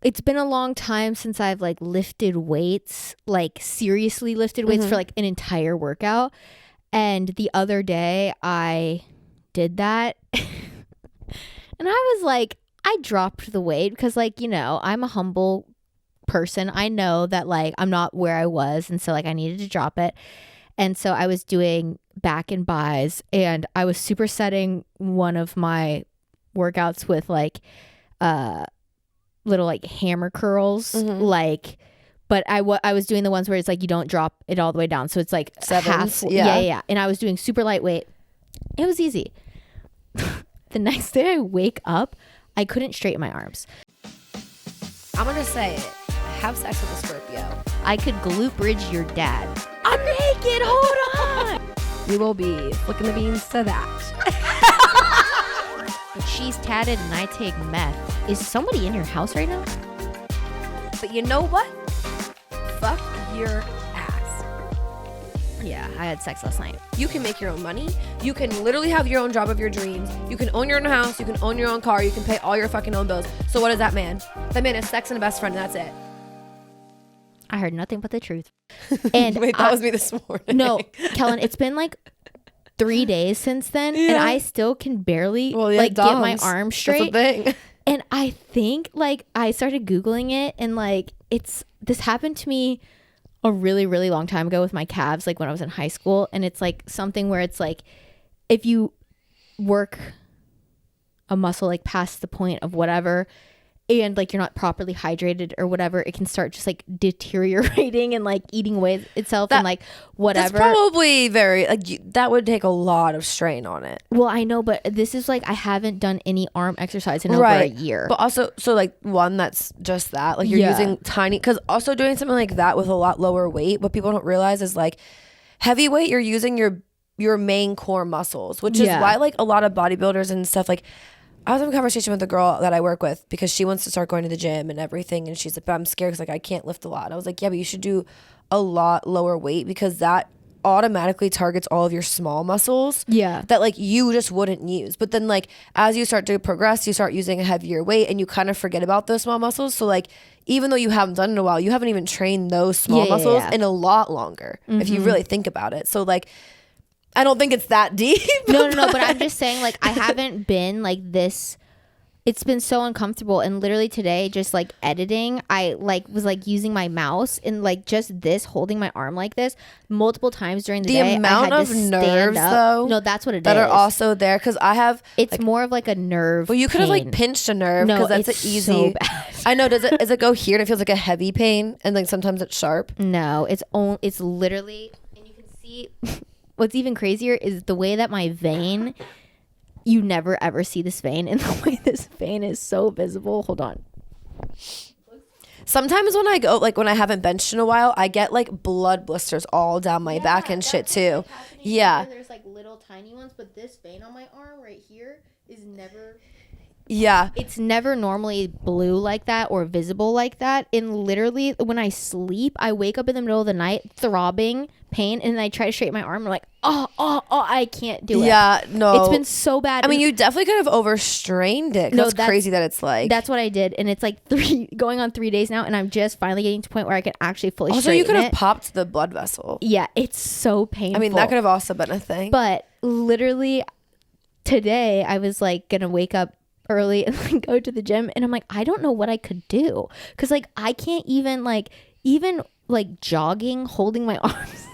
it's been a long time since I've like lifted weights, like seriously lifted weights for like an entire workout. And the other day I did that and I was like, I dropped the weight because like, you know, I'm a humble person. I know that like I'm not where I was. And so like I needed to drop it. And so I was doing back and buys and I was supersetting one of my workouts with like little like hammer curls, like, but I was doing the ones where it's like you don't drop it all the way down, so it's like sevens. half. Yeah. And I was doing super lightweight. It was easy. The next day I wake up, I couldn't straighten my arms. I'm gonna say it. Have sex with a Scorpio. I could glute bridge your dad. I'm naked. Hold on. We will be flicking the beans to that. She's tatted and I take meth. Is somebody in your house right now? But you know what? Fuck your ass. Yeah, I had sex last night. You can make your own money. You can literally have your own job of your dreams. You can own your own house. You can own your own car. You can pay all your fucking own bills. So what is that man? That man is sex and a best friend, and that's it. I heard nothing but the truth. And wait, that was me this morning. No, Kellen, it's been like 3 days since then, and I still can barely get my arm straight. That's the thing. And I think like I started Googling it, and like this happened to me a really, really long time ago with my calves, like when I was in high school. And it's like something where it's like if you work a muscle like past the point of whatever, and like you're not properly hydrated or whatever, it can start just like deteriorating and like eating away itself and like whatever. That's probably very like that would take a lot of strain on it. Well, I know, but this is like I haven't done any arm exercise in over a year. But also, so like one that's just that, like you're using tiny, because also doing something like that with a lot lower weight, what people don't realize is like heavy weight, you're using your main core muscles, which is why like a lot of bodybuilders and stuff, like I was having a conversation with a girl that I work with because she wants to start going to the gym and everything. And she's like, but I'm scared because like I can't lift a lot. I was like, yeah, but you should do a lot lower weight because that automatically targets all of your small muscles that like you just wouldn't use. But then like as you start to progress, you start using a heavier weight and you kind of forget about those small muscles. So like even though you haven't done it in a while, you haven't even trained those small muscles in a lot longer if you really think about it. So like I don't think it's that deep. No, but I'm just saying like I haven't been like this. It's been so uncomfortable. And literally today, just like editing, I like was like using my mouse and like just this holding my arm like this multiple times during the day. The amount of nerves though. No, that's what it is. That are also there because I have. It's like, more of like a nerve. Well, you could have like pinched a nerve because that's an easy. So bad. I know. Does it go here and it feels like a heavy pain and like sometimes it's sharp? No, it's literally, and you can see. What's even crazier is the way that my vein, you never ever see this vein, and the way this vein is so visible. Hold on. Sometimes when I go, like when I haven't benched in a while, I get like blood blisters all down my back and shit too. Yeah. There's like little tiny ones, but this vein on my arm right here is never. Yeah. It's never normally blue like that or visible like that. And literally when I sleep, I wake up in the middle of the night throbbing pain, and then I try to straighten my arm. I'm like, oh, I can't do it. Yeah, no. It's been so bad. I mean, you definitely could have overstrained it. No, that's crazy that it's like. That's what I did. And it's like going on 3 days now, and I'm just finally getting to a point where I can actually fully also, straighten it. Also, you could have popped the blood vessel. Yeah, it's so painful. I mean, that could have also been a thing. But literally today, I was like going to wake up early and like go to the gym, and I'm like, I don't know what I could do. Because like I can't even like jogging, holding my arms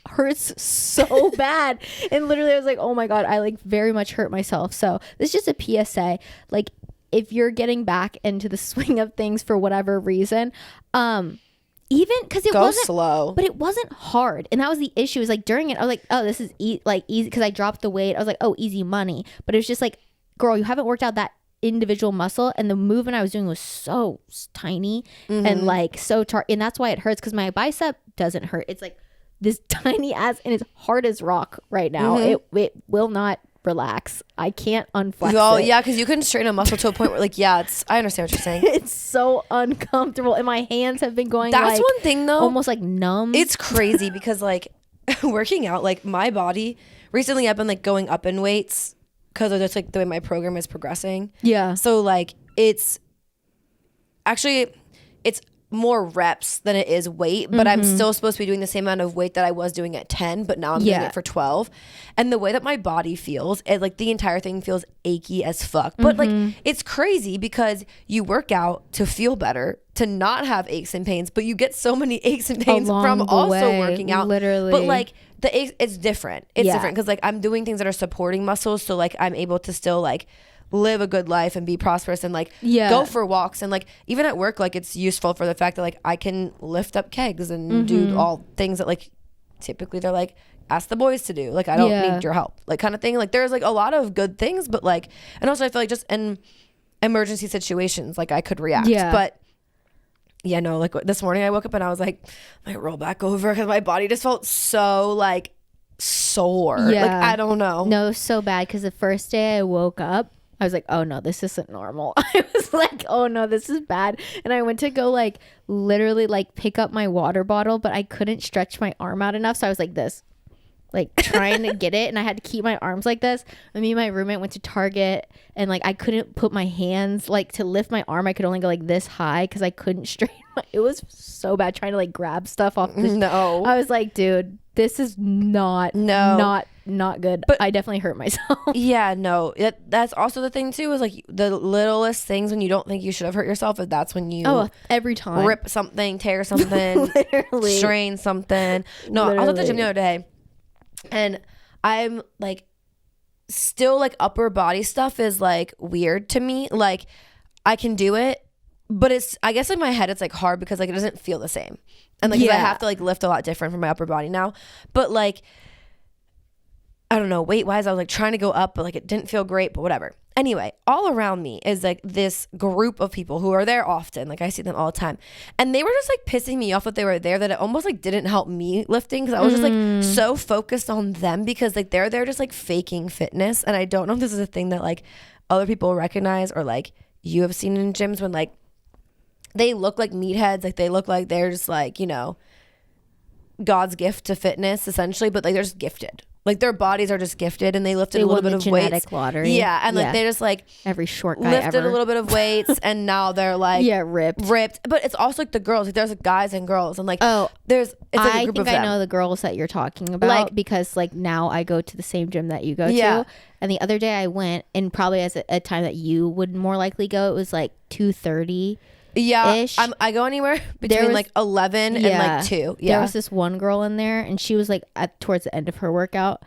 hurts so bad. And literally I was like, oh my god, I like very much hurt myself. So this is just a PSA, like if you're getting back into the swing of things for whatever reason, even because it wasn't slow, but it wasn't hard. And that was the issue, is like during it I was like, oh, this is easy because I dropped the weight. I was like, oh, easy money. But it was just like, girl, you haven't worked out that individual muscle, and the movement I was doing was so tiny and like so and that's why it hurts, because my bicep doesn't hurt. It's like this tiny ass, and it's hard as rock right now. It will not relax. I can't unflex it. Yeah, because you couldn't straighten a muscle to a point where like, I understand what you're saying. It's so uncomfortable, and my hands have been going that's one thing though, almost like numb. It's crazy because like working out, like my body recently I've been like going up in weights because of just like the way my program is progressing. Yeah. So like actually it's more reps than it is weight, but I'm still supposed to be doing the same amount of weight that I was doing at 10, but now I'm doing it for 12. And the way that my body feels, it, like the entire thing feels achy as fuck. But like it's crazy because you work out to feel better, to not have aches and pains, but you get so many aches and pains from also working out. Literally. But like the aches, it's different. It's different because like I'm doing things that are supporting muscles, so like I'm able to still like live a good life and be prosperous and like go for walks, and like even at work, like it's useful for the fact that like I can lift up kegs and do all things that like typically they're like ask the boys to do, like I don't need your help, like kind of thing. Like there's like a lot of good things, but like, and also I feel like just in emergency situations like I could react. But yeah, no, like this morning I woke up and I was like, I might roll back over because my body just felt so like sore. Like I don't know. No, it was so bad because the first day I woke up, I was like, oh no, this isn't normal. I was like, oh no, this is bad. And I went to go like literally like pick up my water bottle, but I couldn't stretch my arm out enough. So I was like this, like trying to get it. And I had to keep my arms like this. And me and my roommate went to Target and like I couldn't put my hands like to lift my arm. I could only go like this high because I couldn't straighten it was so bad trying to like grab stuff off this. No. I was like, dude, this is not good. But I definitely hurt myself. Yeah, no. That's also the thing too, is like the littlest things when you don't think you should have hurt yourself, that's when you every time rip something, tear something, strain something. No, I was at the gym the other day and I'm like still like upper body stuff is like weird to me. Like I can do it, but it's, I guess in my head it's like hard because like it doesn't feel the same. And like 'cause I have to like lift a lot different from my upper body now. But like I don't know, weight wise I was like trying to go up, but like it didn't feel great, but whatever. Anyway, all around me is like this group of people who are there often. Like I see them all the time. And they were just like pissing me off that they were there, that it almost like didn't help me lifting because I was just like so focused on them because like they're there just like faking fitness. And I don't know if this is a thing that like other people recognize or like you have seen in gyms when like they look like meatheads, like they look like they're just like, you know, God's gift to fitness essentially, but like they're just gifted. Like their bodies are just gifted and they lifted a little bit of weights. Genetic lottery. Yeah, and like they just like every short guy lifted ever. a little bit of weights and now they're like ripped. But it's also like the girls. Like there's like guys and girls and like it's like a group of them. I think I know the girls that you're talking about, like, because like now I go to the same gym that you go to. And the other day I went, and probably as a time that you would more likely go, it was like 2:30. Yeah, I go anywhere between like 11 and like 2. Yeah, there was this one girl in there, and she was like towards the end of her workout,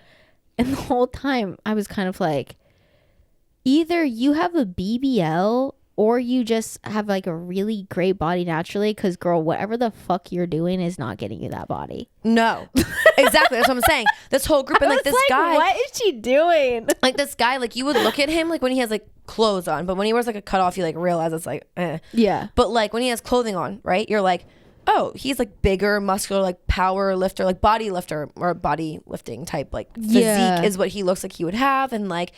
and the whole time I was kind of like, either you have a BBL or you just have like a really great body naturally, because girl, whatever the fuck you're doing is not getting you that body. No, exactly. That's what I'm saying. This whole group and like this guy, what is she doing? Like this guy, like you would look at him like when he has like clothes on, but when he wears like a cutoff, you like realize it's like yeah. But like when he has clothing on, right, you're like, oh, he's like bigger, muscular, like power lifter, like body lifter or body lifting type like physique is what he looks like he would have. And like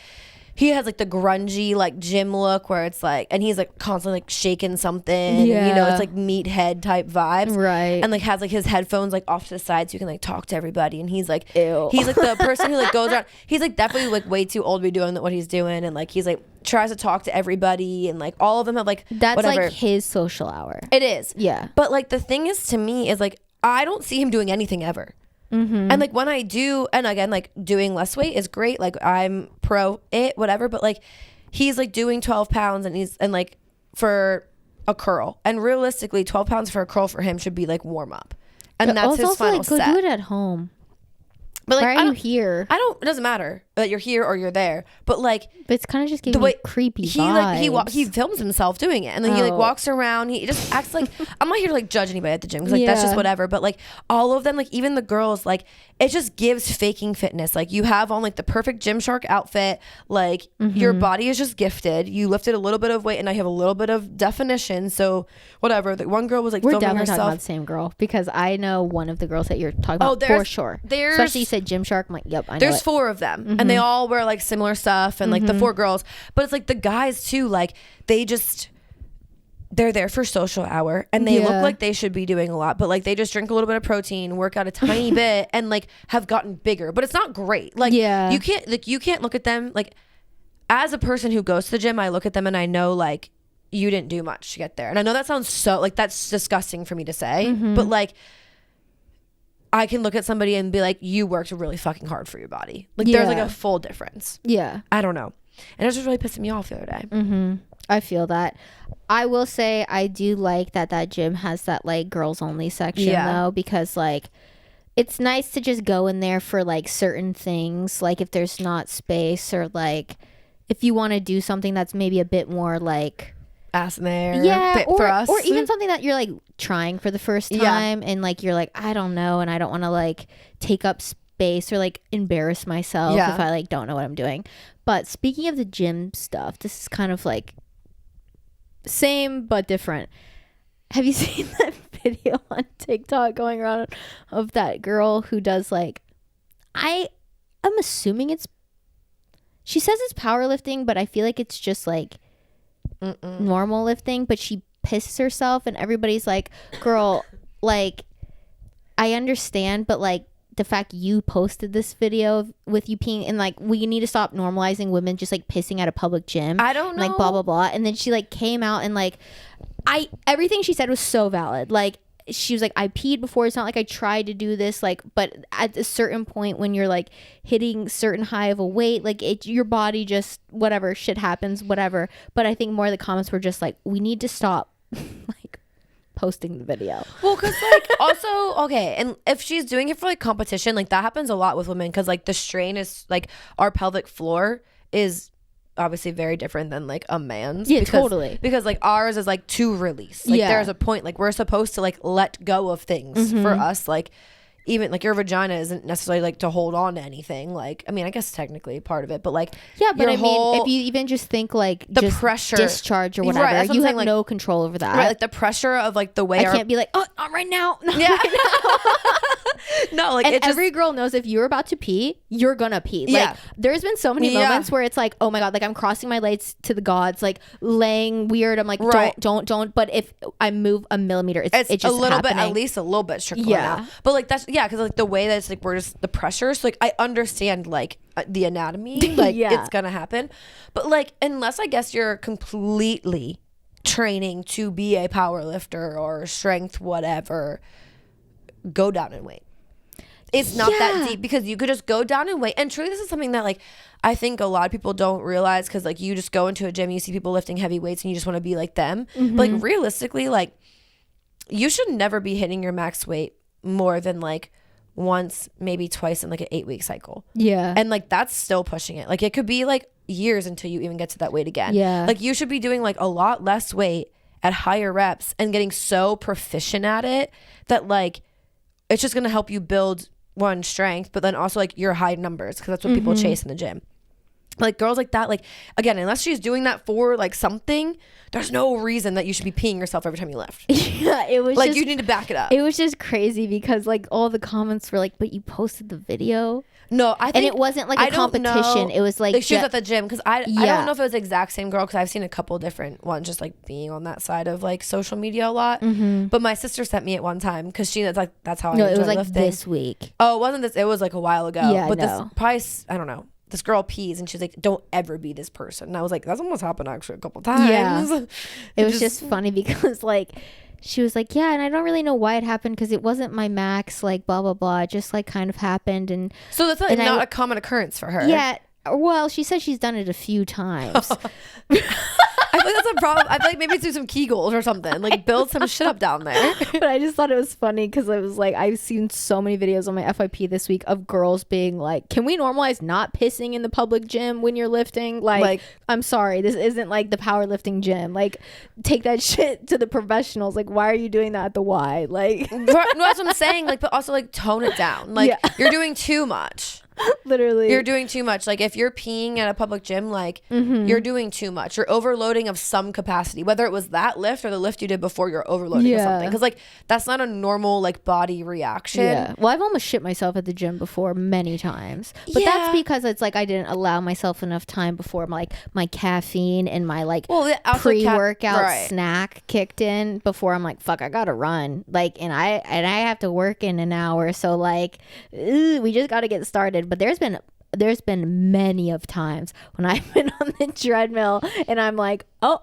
he has like the grungy like gym look where it's like, and he's like constantly like shaking something, and, you know, it's like meathead type vibes, right? And like has like his headphones like off to the side so you can like talk to everybody, and he's like ew. He's like the person who like goes around, he's like definitely like way too old to be doing what he's doing, and like he's like tries to talk to everybody, and like all of them have like that's whatever. Like his social hour. It is, yeah. But like the thing is, to me, is like I don't see him doing anything ever. And like when I do, and again, like doing less weight is great, like I'm pro it, whatever, but like he's like doing 12 pounds and he's, and like for a curl, and realistically 12 pounds for a curl for him should be like warm up, and that's his final like, go set. do it at home. But like, why are you here? It doesn't matter that you're here or you're there, but like, but it's kind of just giving me creepy vibes. Like he films himself doing it, and then he like walks around. He just acts like, I'm not here to like judge anybody at the gym, because like that's just whatever. But like all of them, like even the girls, like it just gives faking fitness. Like you have on like the perfect Gymshark outfit, like your body is just gifted. You lifted a little bit of weight, and now you have a little bit of definition. So whatever. The one girl was like, we're filming definitely herself. talking about the same girl, because I know one of the girls that you're talking about for sure. Especially you said Gymshark. I'm like, yep, I know. There's 4 of them, and they all wear like similar stuff, and like the 4 girls, but it's like the guys too, like they're there for social hour, and they look like they should be doing a lot, but like they just drink a little bit of protein, work out a tiny bit, and like have gotten bigger, but it's not great. Like you can't look at them like, as a person who goes to the gym, I look at them and I know like you didn't do much to get there. And I know that sounds so like, that's disgusting for me to say, but like, I can look at somebody and be like, you worked really fucking hard for your body. Like there's like a full difference. Yeah. I don't know. And it was just really pissing me off the other day. I feel that. I will say I do like that gym has that like girls only section though, because like it's nice to just go in there for like certain things. Like if there's not space, or like if you want to do something that's maybe a bit more like ass in there, or even something that you're like trying for the first time and like you're like, I don't know, and I don't want to like take up space or like embarrass myself if I like don't know what I'm doing. But speaking of the gym stuff, this is kind of like same but different. Have you seen that video on TikTok going around of that girl who does like, I'm assuming she says it's powerlifting, but I feel like it's just like normal lifting, but she pisses herself and everybody's like, girl, like I understand, but like the fact you posted this video with you peeing, and like we need to stop normalizing women just like pissing at a public gym. I don't know, like blah blah blah. And then she like came out and like everything she said was so valid. Like she was like, I peed before, it's not like I tried to do this, like, but at a certain point when you're like hitting certain high of a weight, like your body just whatever, shit happens, whatever. But I think more of the comments were just like, we need to stop like posting the video. Well, because like also okay, and if she's doing it for like competition, like that happens a lot with women, because like the strain is like, our pelvic floor is obviously very different than like a man's, because like ours is like to release, like there's a point, like we're supposed to like let go of things. For us, like even like your vagina isn't necessarily like to hold on to anything. Like, I mean, I guess technically part of it, but like, but I mean, if you even just think like the just pressure, discharge or whatever, you have like, no control over that. Right, like the pressure of like the way I can't be like, oh, not right now. Not yeah. right now. No, like, and every girl knows if you're about to pee, you're gonna pee. Like there's been so many moments where it's like, oh my god, like I'm crossing my legs to the gods, like laying weird. I'm like, don't. But if I move a millimeter, it's just a little happening. bit, at least a little bit trickling out. But like that's because like the way that it's like we're just the pressure. So like I understand like the anatomy, like it's gonna happen. But like unless I guess you're completely training to be a power lifter or strength whatever, go down in weight. It's not that deep, because you could just go down and weight. And truly, this is something that like I think a lot of people don't realize, because like you just go into a gym, you see people lifting heavy weights and you just want to be like them. But like realistically, like you should never be hitting your max weight more than like once, maybe twice in like an 8-week cycle. And like that's still pushing it. Like it could be like years until you even get to that weight again. Like you should be doing like a lot less weight at higher reps and getting so proficient at it that like it's just going to help you build one, strength, but then also like your high numbers, because that's what people chase in the gym. Like girls like that, like again, unless she's doing that for like something, there's no reason that you should be peeing yourself every time you lift. It was like just, you need to back it up. It was just crazy because like all the comments were like, but you posted the video. No, I think, and it wasn't like a competition. It was like she was at the gym, because I don't know if it was the exact same girl, because I've seen a couple different ones just like being on that side of like social media a lot. But my sister sent me it one time, because that's how I enjoy it was like lifting. This week. Oh, it wasn't this. It was like a while ago. Yeah, but this price, I don't know. This girl pees and she's like, don't ever be this person. And I was like, that's almost happened actually a couple times. Yeah. It was just funny because like she was like, yeah, and I don't really know why it happened, because it wasn't my max, like blah blah blah. It just like kind of happened. And so that's like not a common occurrence for her. Yeah. Well, she said she's done it a few times. I feel like that's a problem. I feel like maybe do some Kegels or something, like build some shit up down there. But I just thought it was funny, because it was like, I've seen so many videos on my FYP this week of girls being like, can we normalize not pissing in the public gym when you're lifting? Like I'm sorry, this isn't like the powerlifting gym. Like take that shit to the professionals. Like why are you doing that at the Y? Like no, that's what I'm saying. Like, but also like tone it down. Like you're doing too much. Literally, you're doing too much. Like if you're peeing at a public gym, like you're doing too much. You're overloading of some capacity, whether it was that lift or the lift you did before. You're overloading of something, because like that's not a normal like body reaction. Well, I've almost shit myself at the gym before many times, but that's because it's like I didn't allow myself enough time before my caffeine and my like pre-workout snack kicked in, before I'm like, fuck, I gotta run, like, and I have to work in an hour, so like we just gotta get started. But there's been many of times when I've been on the treadmill and I'm like, oh,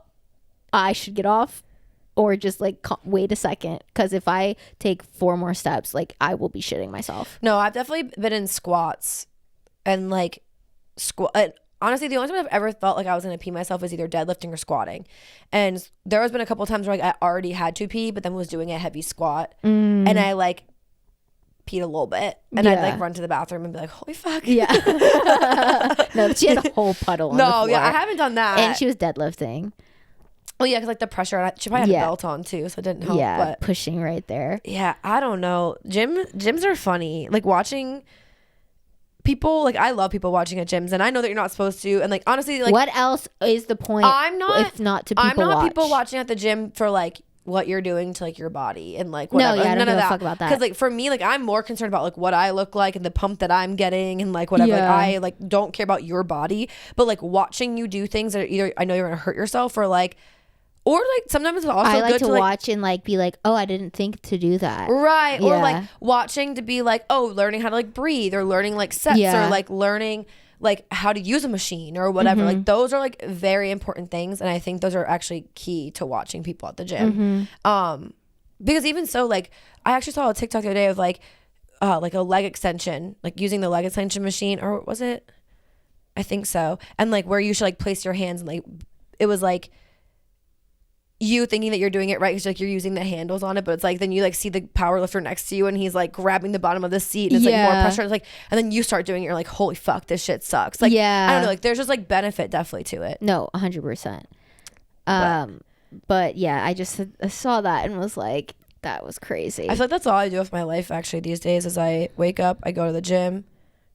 I should get off or just like wait a second, because if I take 4 more steps, like I will be shitting myself. No, I've definitely been in squats and like honestly, the only time I've ever felt like I was gonna pee myself is either deadlifting or squatting. And there has been a couple of times where like I already had to pee, but then was doing a heavy squat and I like peed a little bit and I'd like run to the bathroom and be like, holy fuck. Yeah. No, she had a whole puddle on the floor. Yeah, I haven't done that. And she was deadlifting. Oh yeah, because like the pressure, she probably had a belt on too, so it didn't help. Yeah, but pushing right there. Yeah, I don't know. Gyms are funny. Like watching people, like I love people watching at gyms, and I know that you're not supposed to. And like honestly, like what else is the point? If not to people people watching at the gym for like what you're doing to like your body and like whatever. No, yeah, I don't none give of a that. fuck about that. Because like for me, like I'm more concerned about like what I look like and the pump that I'm getting and like whatever. Yeah. Like I like don't care about your body, but like watching you do things that are either I know you're gonna hurt yourself or like sometimes it's also I like good to watch and like be like, oh, I didn't think to do that. Right. Or Yeah. like watching to be like, oh, learning how to like breathe or learning like sets or like learning like how to use a machine or whatever. Like those are like very important things. And I think those are actually key to watching people at the gym. Because even so, like I actually saw a TikTok the other day of like a leg extension, like using the leg extension machine, or was it? I think so. And like where you should like place your hands and like it was like you thinking that you're doing it right because like you're using the handles on it, but it's like then you like see the power lifter next to you and he's like grabbing the bottom of the seat and it's like more pressure. It's like, and then you start doing it, you're like, holy fuck, this shit sucks. Like I don't know, like there's just like benefit definitely to it. No, 100%. But yeah, I saw that and was like, that was crazy. I feel like that's all I do with my life actually these days is I wake up, I go to the gym,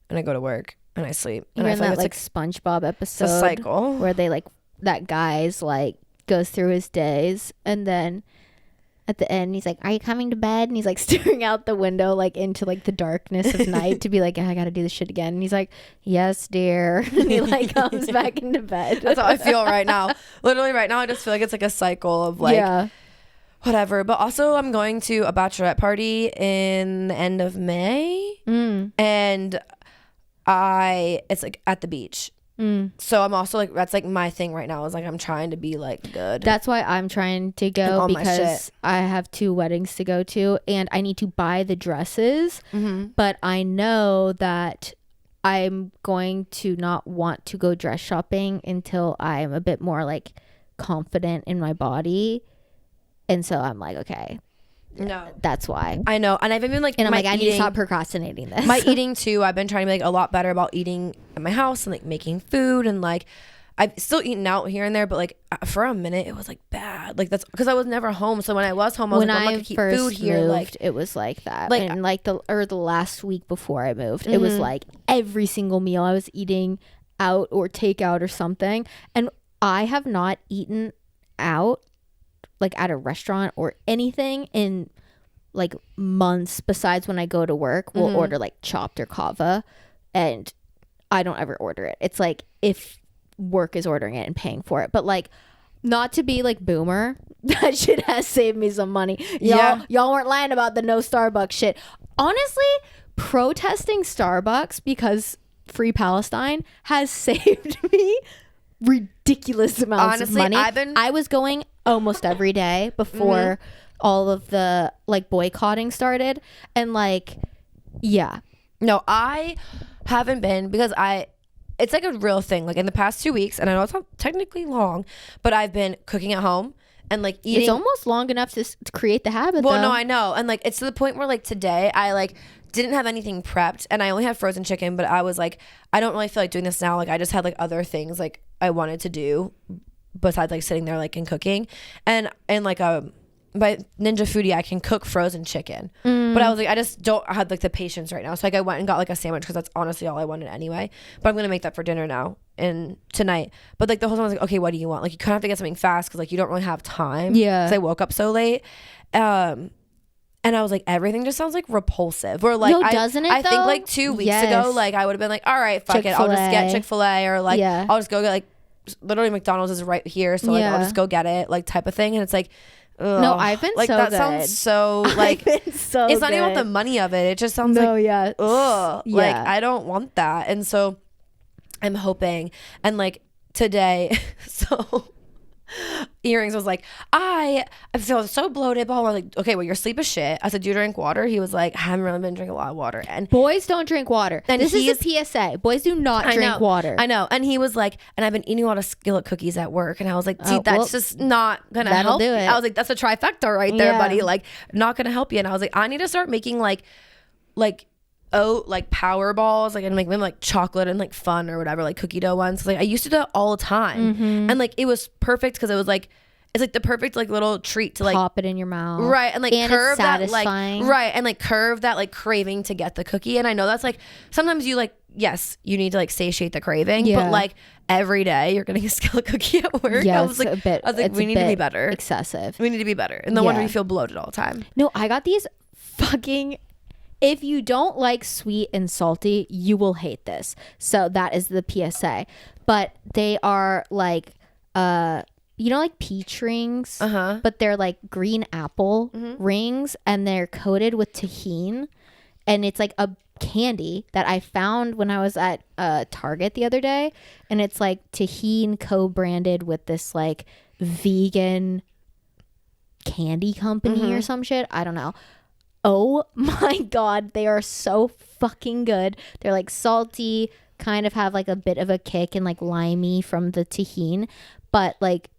and I go to work and I sleep. You're and in that like SpongeBob episode, it's a cycle where they like that guy's like goes through his days and then at the end he's like, are you coming to bed? And he's like staring out the window like into like the darkness of night to be like, I gotta do this shit again. And he's like, yes dear. And he like comes back into bed. That's how I feel right now. Literally right now I just feel like it's like a cycle of like whatever. But also I'm going to a bachelorette party in the end of May and it's like at the beach. So I'm also like, that's like my thing right now is like I'm trying to be like good. That's why I'm trying to go because I have 2 weddings to go to and I need to buy the dresses, but I know that I'm going to not want to go dress shopping until I'm a bit more like confident in my body. And so I'm like, okay, no, that's why. I know. And I've been like, and I'm like, I need to stop procrastinating this. My eating too. I've been trying to be like a lot better about eating at my house and like making food and like I've still eaten out here and there, but like for a minute it was like bad. Like that's because I was never home. So when I was home, I was like, I'm not gonna keep food here. Moved, like it was like that. Like, and like the last week before I moved, it was like every single meal I was eating out or takeout or something. And I have not eaten out like at a restaurant or anything in like months besides when I go to work. We'll order like chopped or kava and I don't ever order it. It's like if work is ordering it and paying for it, but like not to be like boomer, that shit has saved me some money. Y'all weren't lying about the no Starbucks shit. Honestly, protesting Starbucks because free Palestine has saved me ridiculous amounts of money. I was going almost every day before all of the like boycotting started, and like no, I haven't been because it's like a real thing. Like in the past 2 weeks, and I know it's not technically long, but I've been cooking at home and like eating. It's almost long enough to create the habit. Well, no, I know, and like it's to the point where like today I like didn't have anything prepped and I only had frozen chicken, but I was like, I don't really feel like doing this now. Like I just had like other things like I wanted to do besides like sitting there like and cooking, and like by Ninja Foodie I can cook frozen chicken, but I was like I just don't have like the patience right now, so like I went and got like a sandwich because that's honestly all I wanted anyway, but I'm gonna make that for dinner now and tonight. But like the whole time I was like, okay, what do you want? Like you kind of have to get something fast because like you don't really have time, because I woke up so late, and I was like, everything just sounds like repulsive. Or like, doesn't it? I think like 2 weeks ago, like I would have been like, all right, fuck it, I'll just get Chick-fil-A, or like I'll just go get like literally McDonald's is right here, so like I'll just go get it, like type of thing. And it's like, ugh. No, I've been like so that good. Sounds so like it's not even about the money of it. It just sounds like ugh, like I don't want that. And so I'm hoping, and like today, so Earrings was like, I feel so bloated, but we're like, okay, well, your sleep is shit. I said, do you drink water? He was like, I haven't really been drinking a lot of water. And boys don't drink water. And this is a PSA. Boys do not drink water. I know. And he was like, and I've been eating a lot of skillet cookies at work. And I was like, see, that's just not gonna help. Do it. I was like, that's a trifecta right there, buddy. Like, not gonna help you. And I was like, I need to start making like oat like power balls, like, and make them like chocolate and like fun or whatever, like cookie dough ones. Like I used to do that all the time, and like it was perfect because it was like, it's like the perfect like little treat to like pop it in your mouth, right? And like curve that like right, and like curve that like craving to get the cookie. And I know that's like sometimes you like, yes, you need to like satiate the craving, but like every day you're getting a skillet cookie at work. Yeah, I was like, we need to be better. Excessive. We need to be better. And no wonder you feel bloated all the time. No, I got these fucking. If you don't like sweet and salty, you will hate this. So that is the PSA. But they are like, like peach rings, but they're like green apple rings, and they're coated with tahini. And it's like a candy that I found when I was at Target the other day. And it's like tahini co-branded with this like vegan candy company or some shit. I don't know. Oh my God, they are so fucking good. They're like salty, kind of have like a bit of a kick and like limey from the tahini. But like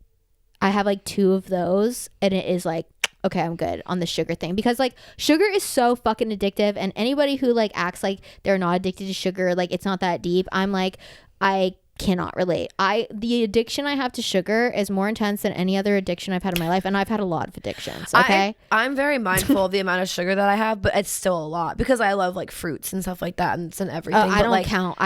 I have like 2 of those and it is like, okay, I'm good on the sugar thing, because like sugar is so fucking addictive, and anybody who like acts like they're not addicted to sugar, like it's not that deep, I'm like, I cannot relate. The addiction I have to sugar is more intense than any other addiction I've had in my life, and I've had a lot of addictions. Okay, I'm very mindful of the amount of sugar that I have, but it's still a lot because I love like fruits and stuff like that and everything. I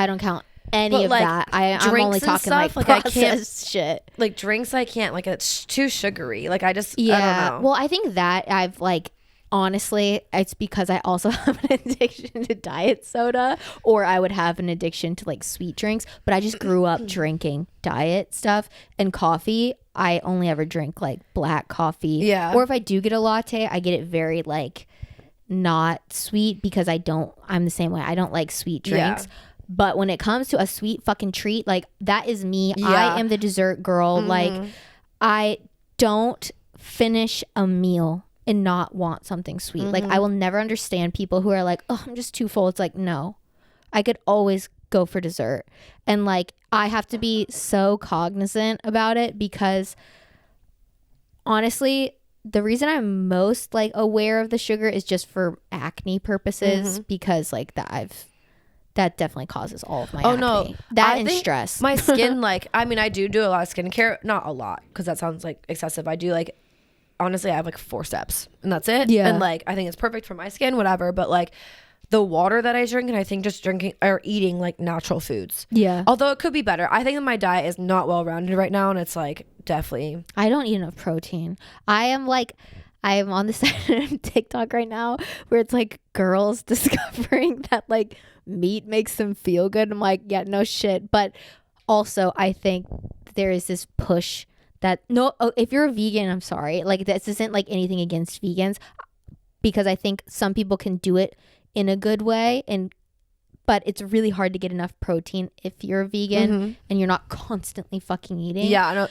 don't count any of that. I'm only talking like processed shit. Like drinks, I can't. Like it's too sugary. Like I don't know. Well, I think that I've like. Honestly, it's because I also have an addiction to diet soda, or I would have an addiction to like sweet drinks, but I just grew up drinking diet stuff. And coffee, I only ever drink like black coffee. Yeah. Or if I do get a latte, I get it very like not sweet, because I'm the same way. I don't like sweet drinks. Yeah. But when it comes to a sweet fucking treat, like that is me. Yeah. I am the dessert girl. Like I don't finish a meal and not want something sweet. Like I will never understand people who are like, oh, I'm just too full. It's like, no, I could always go for dessert. And like I have to be so cognizant about it, because honestly, the reason I'm most like aware of the sugar is just for acne purposes, because like that definitely causes all of my acne. No, that and stress. My skin, like, I mean, I do a lot of skincare, not a lot, because that sounds like excessive. I do like, honestly, I have like 4 steps and that's it. Yeah. And like, I think it's perfect for my skin, whatever. But like the water that I drink, and I think just drinking or eating like natural foods. Yeah. Although it could be better. I think that my diet is not well rounded right now. And it's like, definitely. I don't eat enough protein. I am on the side of TikTok right now where it's like girls discovering that like meat makes them feel good. I'm like, yeah, no shit. But also I think there is this push that if you're a vegan, I'm sorry, like this isn't like anything against vegans, because I think some people can do it in a good way, but it's really hard to get enough protein if you're a vegan and you're not constantly fucking eating. Yeah, I know.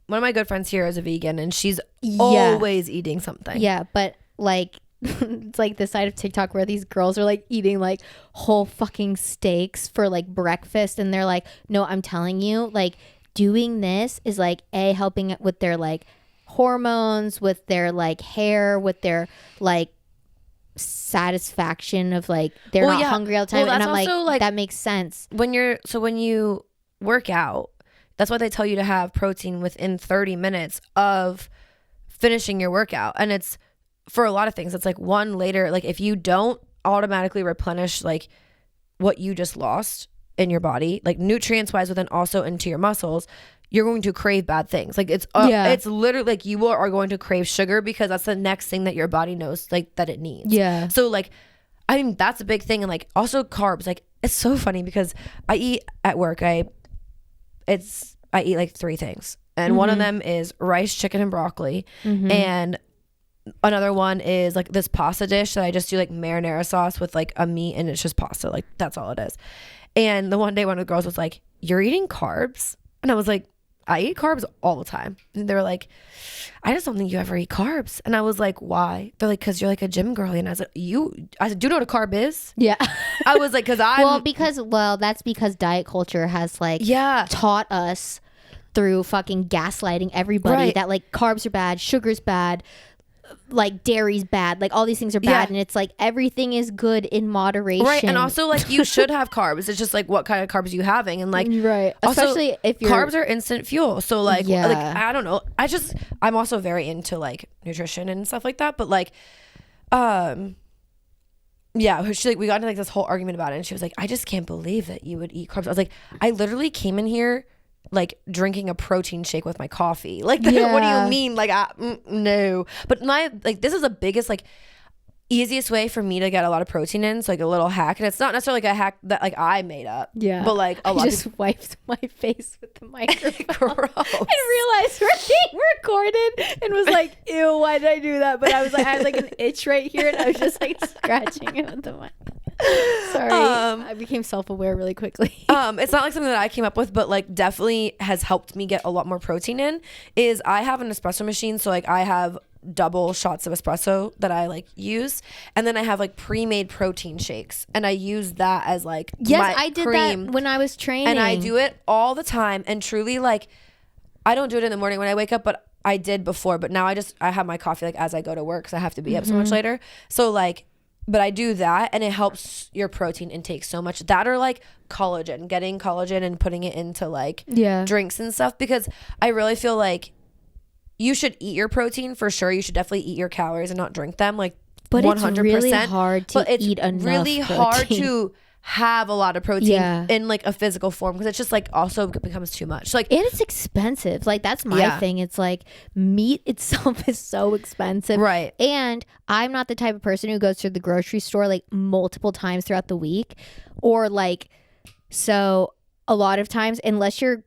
One of my good friends here is a vegan, and she's always eating something. Yeah, but like it's like the side of TikTok where these girls are like eating like whole fucking steaks for like breakfast, and they're like, no, I'm telling you, like doing this is like helping it with their like hormones, with their like hair, with their like satisfaction of like they're not hungry all the time. And I'm like, that makes sense. When you work out, that's why they tell you to have protein within 30 minutes of finishing your workout. And it's for a lot of things. It's like one later, like if you don't automatically replenish like what you just lost in your body, like nutrients wise, but then also into your muscles, you're going to crave bad things. Like it's literally like you are going to crave sugar, because that's the next thing that your body knows like that it needs. Yeah. So like, I mean, that's a big thing. And like also carbs, like it's so funny because I eat at work, I eat like 3 things. And one of them is rice, chicken, and broccoli. And another one is like this pasta dish that I just do like marinara sauce with like a meat, and it's just pasta. Like that's all it is. And the one day one of the girls was like, you're eating carbs? And I was like, I eat carbs all the time. And they're like, I just don't think you ever eat carbs. And I was like, why? They're like, because you're like a gym girly. And I was like, I said, do you know what a carb is? Yeah. I was like, because that's because diet culture has like taught us through fucking gaslighting everybody that like carbs are bad, sugar's bad, like dairy's bad, like all these things are bad, and it's like everything is good in moderation, right? And also like you should have carbs. It's just like what kind of carbs are you having, and like especially if you're carbs are instant fuel. So like I don't know. I'm also very into like nutrition and stuff like that, but like she like we got into like this whole argument about it, and she was like, I just can't believe that you would eat carbs. I was like, I literally came in here like drinking a protein shake with my coffee. Like what do you mean? Like no. But this is the biggest like easiest way for me to get a lot of protein in. So like a little hack, and it's not necessarily like a hack that like I made up. Yeah. But like a lot. Just wiped my face with the microphone and realized we're being recorded and was like, ew, why did I do that? But I was like, I had like an itch right here, and I was just like scratching it with the mic. Sorry, I became self-aware really quickly. It's not like something that I came up with, but like definitely has helped me get a lot more protein in. Is I have an espresso machine, so like I have double shots of espresso that I like use, and then I have like pre-made protein shakes, and I use that as like I did that when I was training, and I do it all the time. And truly, like I don't do it in the morning when I wake up, but I did before. But now I have my coffee like as I go to work because I have to be up so much later. So like. But I do that, and it helps your protein intake so much. That or like collagen, getting collagen and putting it into like drinks and stuff, because I really feel like you should eat your protein for sure. You should definitely eat your calories and not drink them, like 100%. It's really hard to eat enough really protein. Hard to have a lot of protein in like a physical form, because it's just like also becomes too much. Like, and it's expensive. Like that's my thing. It's like meat itself is so expensive, right? And I'm not the type of person who goes to the grocery store like multiple times throughout the week, or like, so a lot of times, unless you're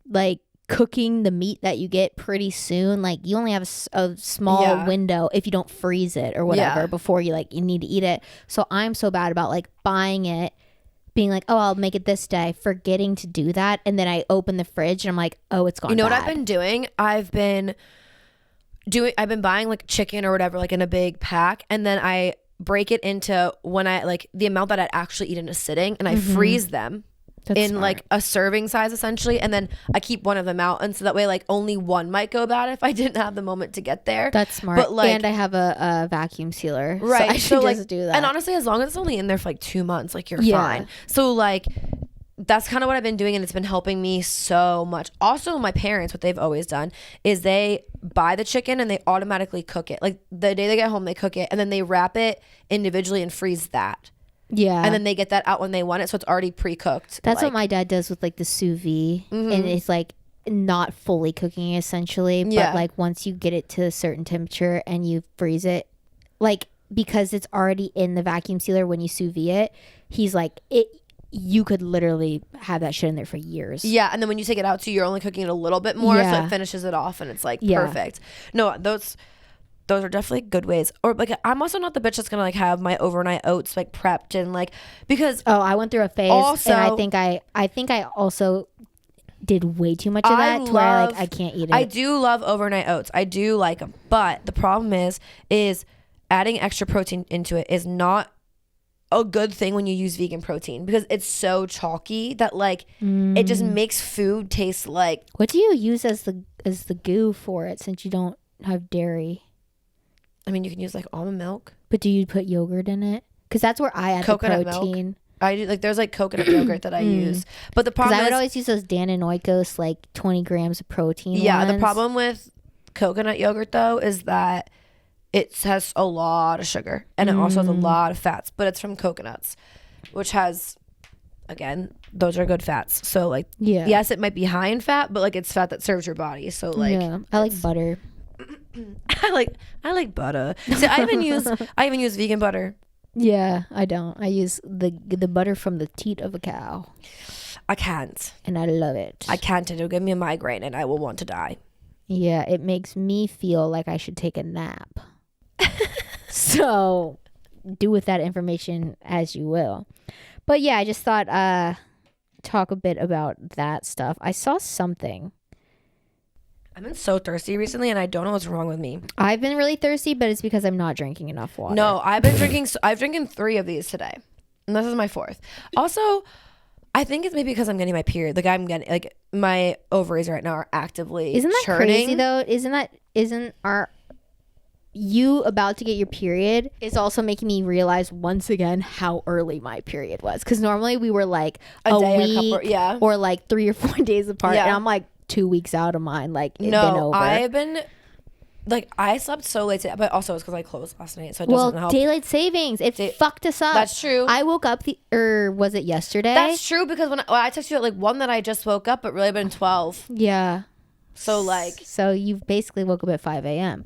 like cooking the meat that you get pretty soon, like you only have a small window if you don't freeze it or whatever before you need to eat it. So I'm so bad about like buying it, being like, oh, I'll make it this day, forgetting to do that, and then I open the fridge and I'm like, oh, it's gone. You know what I've been doing? I've been buying like chicken or whatever like in a big pack, and then I break it into when I like the amount that I'd actually eat in a sitting, and I freeze them. That's in smart. Like a serving size essentially, and then I keep one of them out, and so that way like only one might go bad if I didn't have the moment to get there. That's smart. But like, and I have a vacuum sealer, right? So I should just do that. And honestly, as long as it's only in there for like 2 months, like you're fine. So like that's kind of what I've been doing, and it's been helping me so much. Also, my parents, what they've always done is they buy the chicken and they automatically cook it. Like the day they get home, they cook it, and then they wrap it individually and freeze that. Yeah. And then they get that out when they want it, so it's already pre-cooked. That's what my dad does with like the sous vide. And it's like not fully cooking essentially, but like once you get it to a certain temperature and you freeze it, like because it's already in the vacuum sealer when you sous vide it, he's like, you could literally have that shit in there for years. Yeah, and then when you take it out too, you're only cooking it a little bit more, so it finishes it off, and it's like perfect. No, those are definitely good ways. Or like I'm also not the bitch that's gonna like have my overnight oats like prepped and like, because I went through a phase also, and I think I also did way too much of that to where I can't eat it. I do love overnight oats. I do like them, but the problem is adding extra protein into it is not a good thing when you use vegan protein, because it's so chalky that like it just makes food taste like. What do you use as the goo for it, since you don't have dairy? I mean, you can use like almond milk. But do you put yogurt in it? Because that's where I add coconut the protein. Milk. I do, like there's like coconut yogurt that I use. But the problem is I would always use those Dan & Oikos like 20 grams of protein. Yeah, ones. The problem with coconut yogurt though is that it has a lot of sugar, and it also has a lot of fats, but it's from coconuts, which has, again, those are good fats. So like, yes, it might be high in fat, but like it's fat that serves your body. So like, I like butter. I like butter. See, I even use vegan butter. Yeah, I don't. I use the butter from the teat of a cow. I can't. And I love it. I can't. It'll give me a migraine and I will want to die. Yeah, it makes me feel like I should take a nap. So do with that information as you will. But yeah, I just thought talk a bit about that stuff. I saw something I've been so thirsty recently, and I don't know what's wrong with me. I've been really thirsty, but it's because I'm not drinking enough water. No, I've drinking 3 of these today, and this is my 4th. Also, I think it's maybe because I'm getting my period. Like I'm getting, like my ovaries right now are actively Isn't that churning. crazy though? Isn't you about to get your period is also making me realize once again how early my period was. Because normally we were like a week or like 3 or 4 days apart. Yeah. And I'm like 2 weeks out of mine. Like it's been over. I've been like, I slept so late today, but also it's because I closed last night, so it doesn't help. Daylight savings, it fucked us up. That's true. I woke up was it yesterday? That's true, because when I texted you at like 1 that I just woke up, but really been 12. Yeah. So you basically woke up at 5 a.m.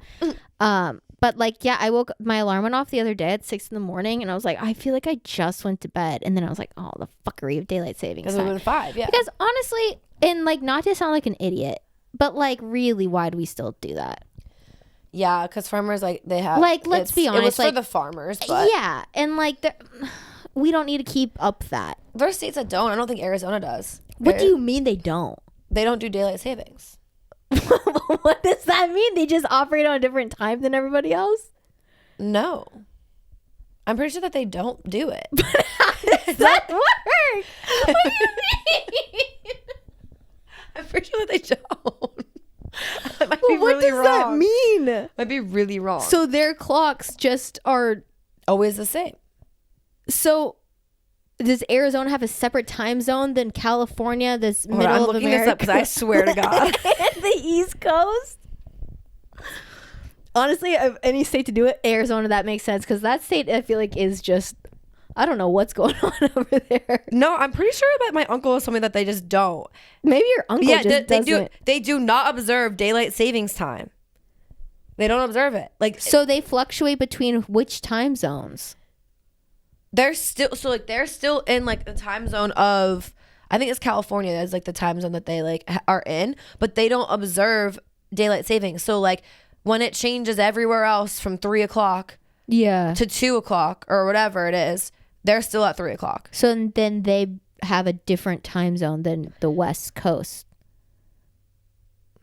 But like, yeah, my alarm went off the other day at 6 in the morning, and I was like, I feel like I just went to bed. And then I was like, oh, the fuckery of daylight savings time. Because it was 5, yeah. Because honestly, and like, not to sound like an idiot, but like, really, why do we still do that? Yeah, because farmers, like, they have, like, let's be honest, it was like, for the farmers, but yeah, and like, we don't need to keep up that. There are states that don't. I don't think Arizona does. What do you mean they don't? They don't do daylight savings. What does that mean? They just operate on a different time than everybody else? No. I'm pretty sure that they don't do it. How does that work? What do you mean? I'm pretty sure that they don't. I might be really wrong. What does that mean? Might be really wrong. So their clocks just are always the same. So does Arizona have a separate time zone than California, this middle of America? I'm looking this up because I swear to God. The East Coast? Honestly, of any state to do it, Arizona, that makes sense, because that state, I feel like, is just, I don't know what's going on over there. No, I'm pretty sure that my uncle was something that they just don't. Maybe your uncle just doesn't. They do not observe daylight savings time. They don't observe it. Like, so they fluctuate between which time zones? They're still in like the time zone of, I think it's California is like the time zone that they like are in, but they don't observe daylight savings. So like when it changes everywhere else from 3 o'clock to 2 o'clock or whatever it is, they're still at 3 o'clock. So then they have a different time zone than the West Coast.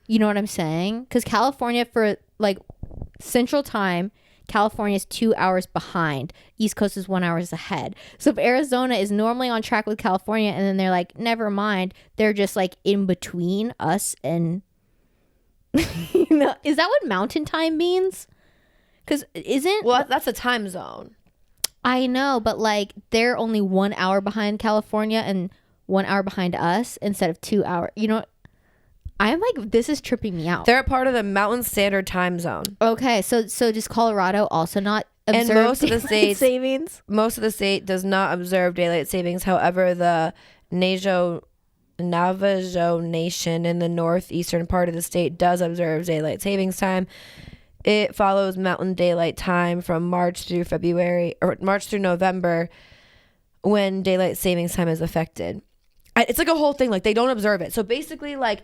You know what I'm saying? Because California, for like Central Time, California is 2 hours behind. East Coast is 1 hour ahead. So if Arizona is normally on track with California, and then they're like, never mind, they're just like in between us and, you know, is that what mountain time means? Because that's a time zone. I know, but like they're only 1 hour behind California and 1 hour behind us instead of 2 hours. You know, I'm like, this is tripping me out. They're a part of the Mountain Standard Time Zone. Okay, so does Colorado also not observe most of the states savings? Most of the state does not observe daylight savings. However, the Navajo Nation in the northeastern part of the state does observe daylight savings time. It follows Mountain Daylight Time from March through November, when daylight savings time is affected. It's like a whole thing. Like, they don't observe it. So basically, like,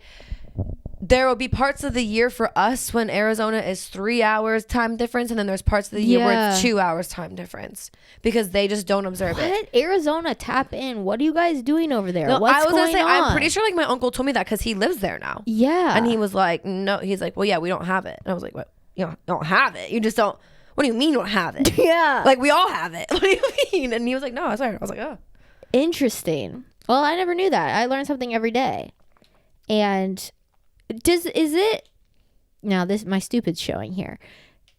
there will be parts of the year for us when Arizona is 3 hours time difference, and then there's parts of the year where it's 2 hours time difference, because they just don't observe it. What did Arizona tap in? What are you guys doing over there? No, What's going on? I'm pretty sure like my uncle told me that because he lives there now. Yeah. And he was like, no, he's like, well, yeah, we don't have it. And I was like, what? You don't have it? You just don't. What do you mean you don't have it? Yeah. Like, we all have it. What do you mean? And he was like, no, I swear. I was like, oh. Interesting. Well, I never knew that. I learn something every day. And my stupid's showing here.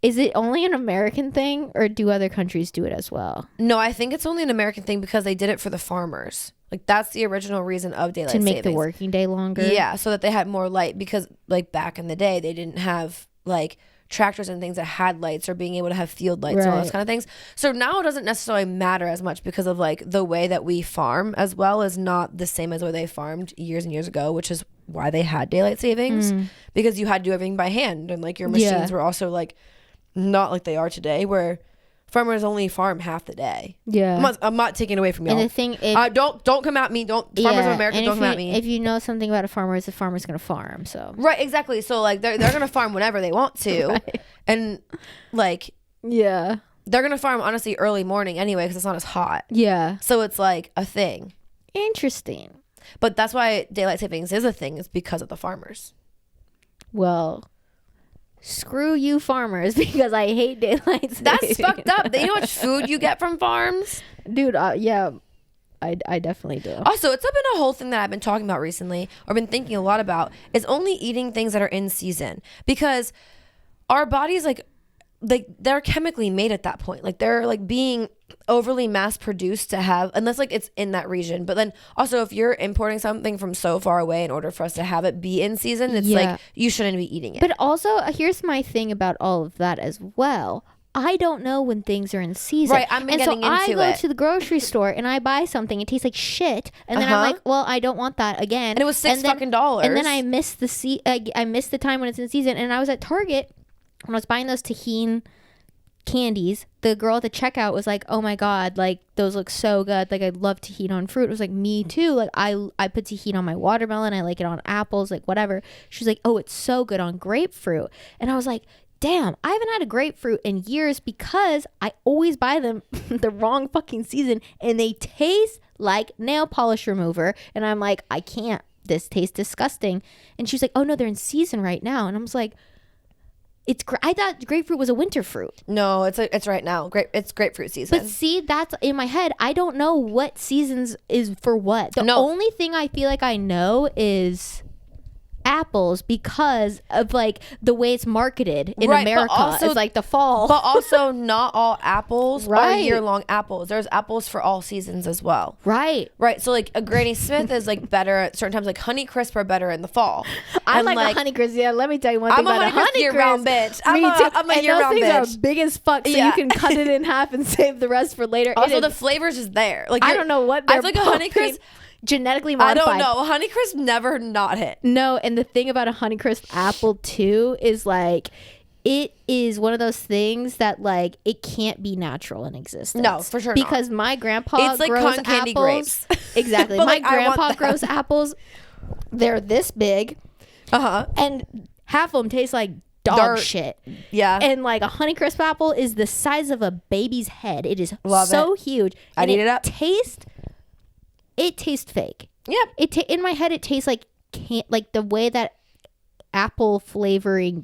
Is it only an American thing, or do other countries do it as well? No, I think it's only an American thing because they did it for the farmers. Like, that's the original reason of daylight savings. To make the working day longer? Yeah, so that they had more light, because like back in the day, they didn't have like tractors and things that had lights, or being able to have field lights and all those kind of things. So now it doesn't necessarily matter as much, because of like the way that we farm as well is not the same as where they farmed years and years ago, which is why they had daylight savings, because you had to do everything by hand, and like your machines were also like not like they are today, where farmers only farm half the day. Yeah, I'm not taking away from y'all. And the thing, don't come at me. Farmers of America, don't come at me. If you know something about a farmer's gonna farm. So right, exactly. So like they're gonna farm whenever they want to, right. And like they're gonna farm honestly early morning anyway, because it's not as hot. Yeah. So it's like a thing. Interesting. But that's why daylight savings is a thing, is because of the farmers. Well, screw you farmers, because I hate daylight savings. That's fucked up. You know how much food you get from farms? Dude, yeah, I definitely do. Also, it's been a whole thing that I've been talking about recently, or been thinking a lot about, is only eating things that are in season, because our bodies like they're chemically made at that point. Like they're like being overly mass produced to have, unless like it's in that region. But then also, if you're importing something from so far away in order for us to have it be in season, it's like you shouldn't be eating it. But also, here's my thing about all of that as well. I don't know when things are in season. Right, I'm getting into it. So I go to the grogrocery store and I buy something. It tastes like shit, and then I'm like, well, I don't want that again. And it was $6 fucking. And then I miss I miss the time when it's in season. And I was at Target when I was buying those tahini candies. The girl at the checkout was like, oh my god, like those look so good, like I love tahini on fruit. It was like, me too, like I put tahini on my watermelon, I like it on apples, like whatever. She's like, oh, it's so good on grapefruit. And I was like, damn, I haven't had a grapefruit in years, because I always buy them the wrong fucking season and they taste like nail polish remover. And I'm like, I can't, this tastes disgusting. And she was like, oh no, they're in season right now. And I was like, I thought grapefruit was a winter fruit. No, it's right now. It's grapefruit season. But see, that's in my head. I don't know what seasons is for what. The only thing I feel like I know is apples, because of like the way it's marketed in America. Also, it's like the fall. But also, not all apples are year-long apples. There's apples for all seasons as well. Right. So like a Granny Smith is like better at certain times. Like Honey Crisp are better in the fall. I like a Honey Crisp. Yeah, let me tell you one thing about a Honey Crisp. Year-round bitch. I'm a year-round bitch. Those things are big as fuck, so you can cut it in half and save the rest for later. Also, the flavor's just there. Like I don't know what they're I feel like a Honey Crisp genetically modified. I don't know. Honey Crisp never not hit. No, and the thing about a Honey Crisp apple too is like, it is one of those things that like it can't be natural in existence. No, for sure because not. My grandpa it's like grows cotton candy apples. Grapes. Exactly. My grandpa grows apples. They're this big. And half of them taste like dog shit. Yeah. And like a Honey Crisp apple is the size of a baby's head. It is huge. I'd eat it up. It tastes fake. Yep. In my head, it tastes like like the way that apple flavored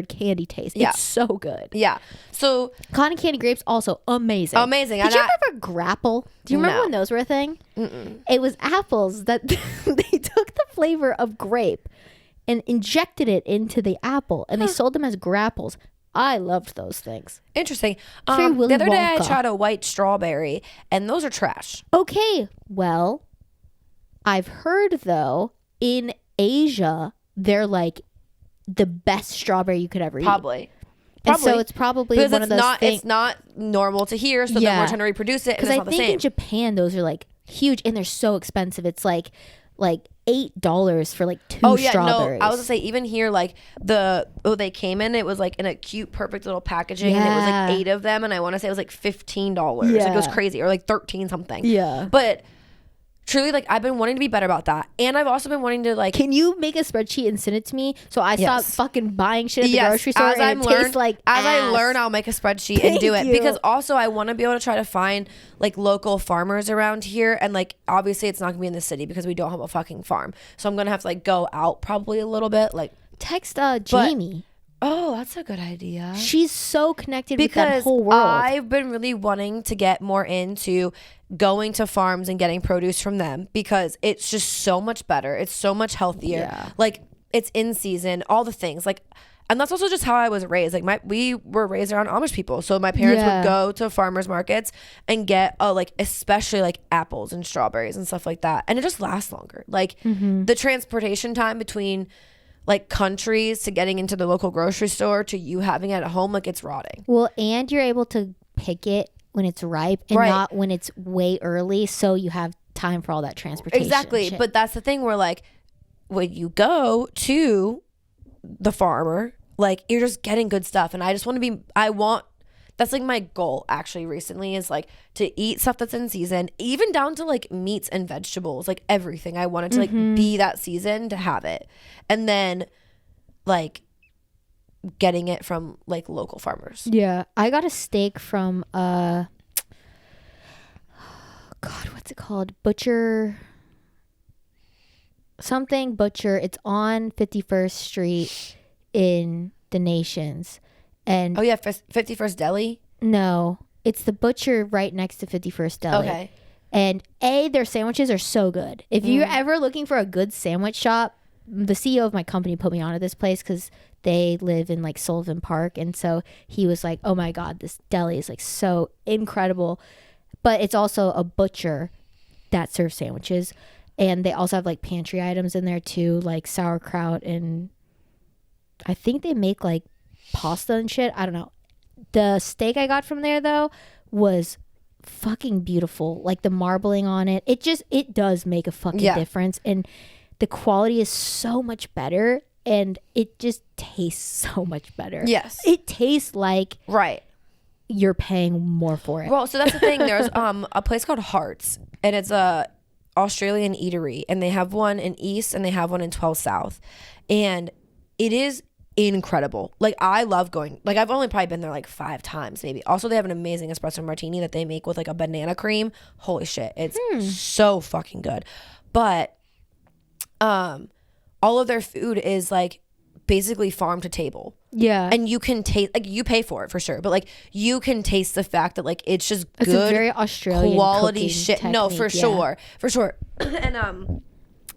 candy tastes. Yeah. It's so good. Yeah. So cotton candy grapes also amazing. Amazing. Did you ever grapple? Do you remember when those were a thing? Mm-mm. It was apples that they took the flavor of grape and injected it into the apple, and they sold them as grapples. I loved those things. Interesting. The other day I tried a white strawberry, and those are trash. Okay. Well, I've heard though in Asia they're like the best strawberry you could ever eat. Probably. And so it's probably because one of those things. It's not normal to here, so then we're trying to reproduce it, and it's not the same. Because I think in Japan those are like huge, and they're so expensive. It's like $8 for like 2 strawberries. No, I was gonna say even here, like they came in, it was like in a cute, perfect little packaging, and it was like 8 of them, and I want to say it was like $15. Yeah. Like it was crazy, or like 13 something. Yeah, but truly, like I've been wanting to be better about that, and I've also been wanting to like. Can you make a spreadsheet and send it to me so I stop fucking buying shit at the grocery store as and it tastes like as ass. I learn, I'll make a spreadsheet and do it, because also I want to be able to try to find like local farmers around here, and like obviously it's not gonna be in the city because we don't have a fucking farm, so I'm gonna have to like go out probably a little bit, like text Jamie. Oh, that's a good idea. She's so connected with that whole world. I've been really wanting to get more into going to farms and getting produce from them, because it's just so much better. It's so much healthier. Yeah. Like it's in season, all the things. Like, and that's also just how I was raised. Like we were raised around Amish people, so my parents would go to farmers markets and get like especially like apples and strawberries and stuff like that, and it just lasts longer. Like the transportation time between like countries to getting into the local grocery store to you having it at home, like it's rotting. Well, and you're able to pick it when it's ripe and not when it's way early, so you have time for all that transportation. Exactly. But that's the thing where like when you go to the farmer, like you're just getting good stuff, and I just want to be that's like my goal actually recently, is like to eat stuff that's in season, even down to like meats and vegetables, like everything. I wanted to like be that season to have it, and then like getting it from like local farmers. Yeah, I got a steak from God, what's it called? Butcher. something butcher. It's on 51st Street in the Nations. And oh yeah, 51st Deli. No, it's the butcher right next to 51st Deli. Okay. And their sandwiches are so good. If you're ever looking for a good sandwich shop, the CEO of my company put me onto this place because they live in like Sullivan Park. And so he was like, oh my God, this deli is like so incredible. But it's also a butcher that serves sandwiches. And they also have like pantry items in there too, like sauerkraut. And I think they make like pasta and shit. I don't know. The steak I got from there though was fucking beautiful. Like the marbling on it. It does make a fucking difference. And the quality is so much better. And it just tastes so much better. Yes. It tastes like you're paying more for it. Well, so that's the thing. There's a place called Hearts, and it's a Australian eatery, and they have one in East and they have one in 12 South, and it is incredible. Like I love going. Like I've only probably been there like 5 times maybe. Also, they have an amazing espresso martini that they make with like a banana cream. Holy shit, it's so fucking good. But all of their food is like basically farm to table. Yeah. And you can taste, like you pay for it for sure, but like you can taste the fact that like it's just good, a very Australian quality shit. Technique, no, for sure. For sure. And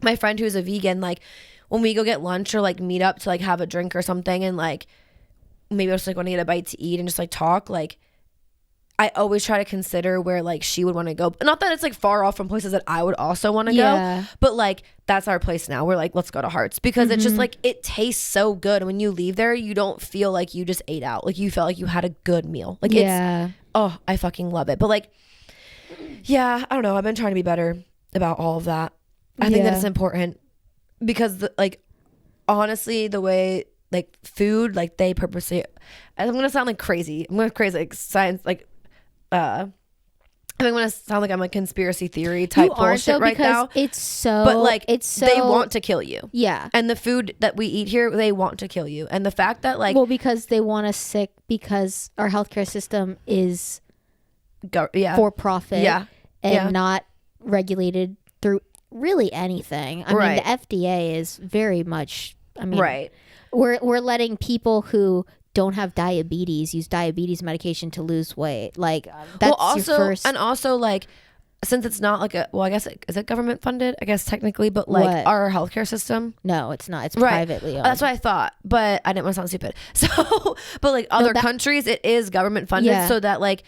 my friend who's a vegan, like when we go get lunch or like meet up to like have a drink or something, and like maybe I just like want to get a bite to eat and just like talk, like I always try to consider where like she would want to go. Not that it's like far off from places that I would also want to go, but like that's our place now. We're like, let's go to Hearts because it's just like it tastes so good. And when you leave there, you don't feel like you just ate out. Like you felt like you had a good meal. Like it's I fucking love it. But like, yeah, I don't know. I've been trying to be better about all of that. I think that it's important because like honestly, the way like food, like they purposely, I'm gonna sound like crazy. I'm gonna crazy like science like. I think I'm gonna sound like I'm a conspiracy theory type bullshit though, right now. It's so, but like it's so, they want to kill you. Yeah, and the food that we eat here, they want to kill you. And the fact that like, well, because they want us sick because our healthcare system is for profit, and not regulated through really anything. I mean, the FDA is very much. I mean, we're letting people who don't have diabetes use diabetes medication to lose weight. Like that's also your first. And also like since it's not like I guess is it government funded, I guess technically, but like our healthcare system, no, it's not. It's privately owned. That's what I thought, but I didn't want to sound stupid. So but like other countries, it is government funded, so that like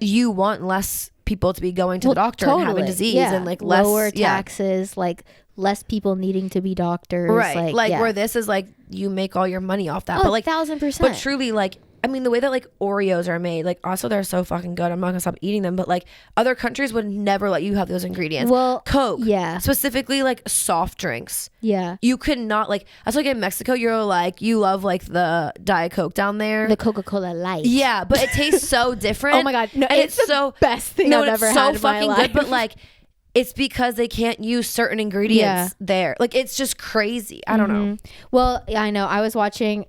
you want less people to be going to the doctor and having disease and like lower taxes, like less people needing to be doctors, like where this is like you make all your money off that, but like 1000%. But truly, like I mean, the way that like Oreos are made, like also they're so fucking good. I'm not gonna stop eating them, but like other countries would never let you have those ingredients. Well, Coke, specifically like soft drinks, you could not like. That's like in Mexico, you're like you love like the Diet Coke down there, the Coca-Cola Light. Yeah, but it tastes so different. Oh my god, no, and it's so best thing I've ever had in my life. Good, but like. It's because they can't use certain ingredients there. Like, it's just crazy. I don't know. Well, I know. I was watching...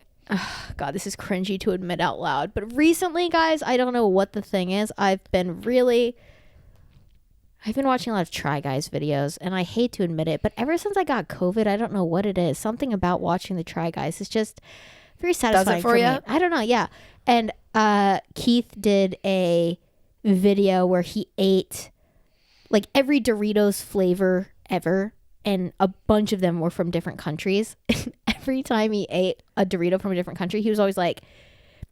God, this is cringy to admit out loud. But recently, guys, I don't know what the thing is. I've been watching a lot of Try Guys videos. And I hate to admit it. But ever since I got COVID, I don't know what it is. Something about watching the Try Guys is just very satisfying for me. I don't know. Yeah. And Keith did a video where he ate... like every Doritos flavor ever, and a bunch of them were from different countries. Every time he ate a Dorito from a different country, he was always like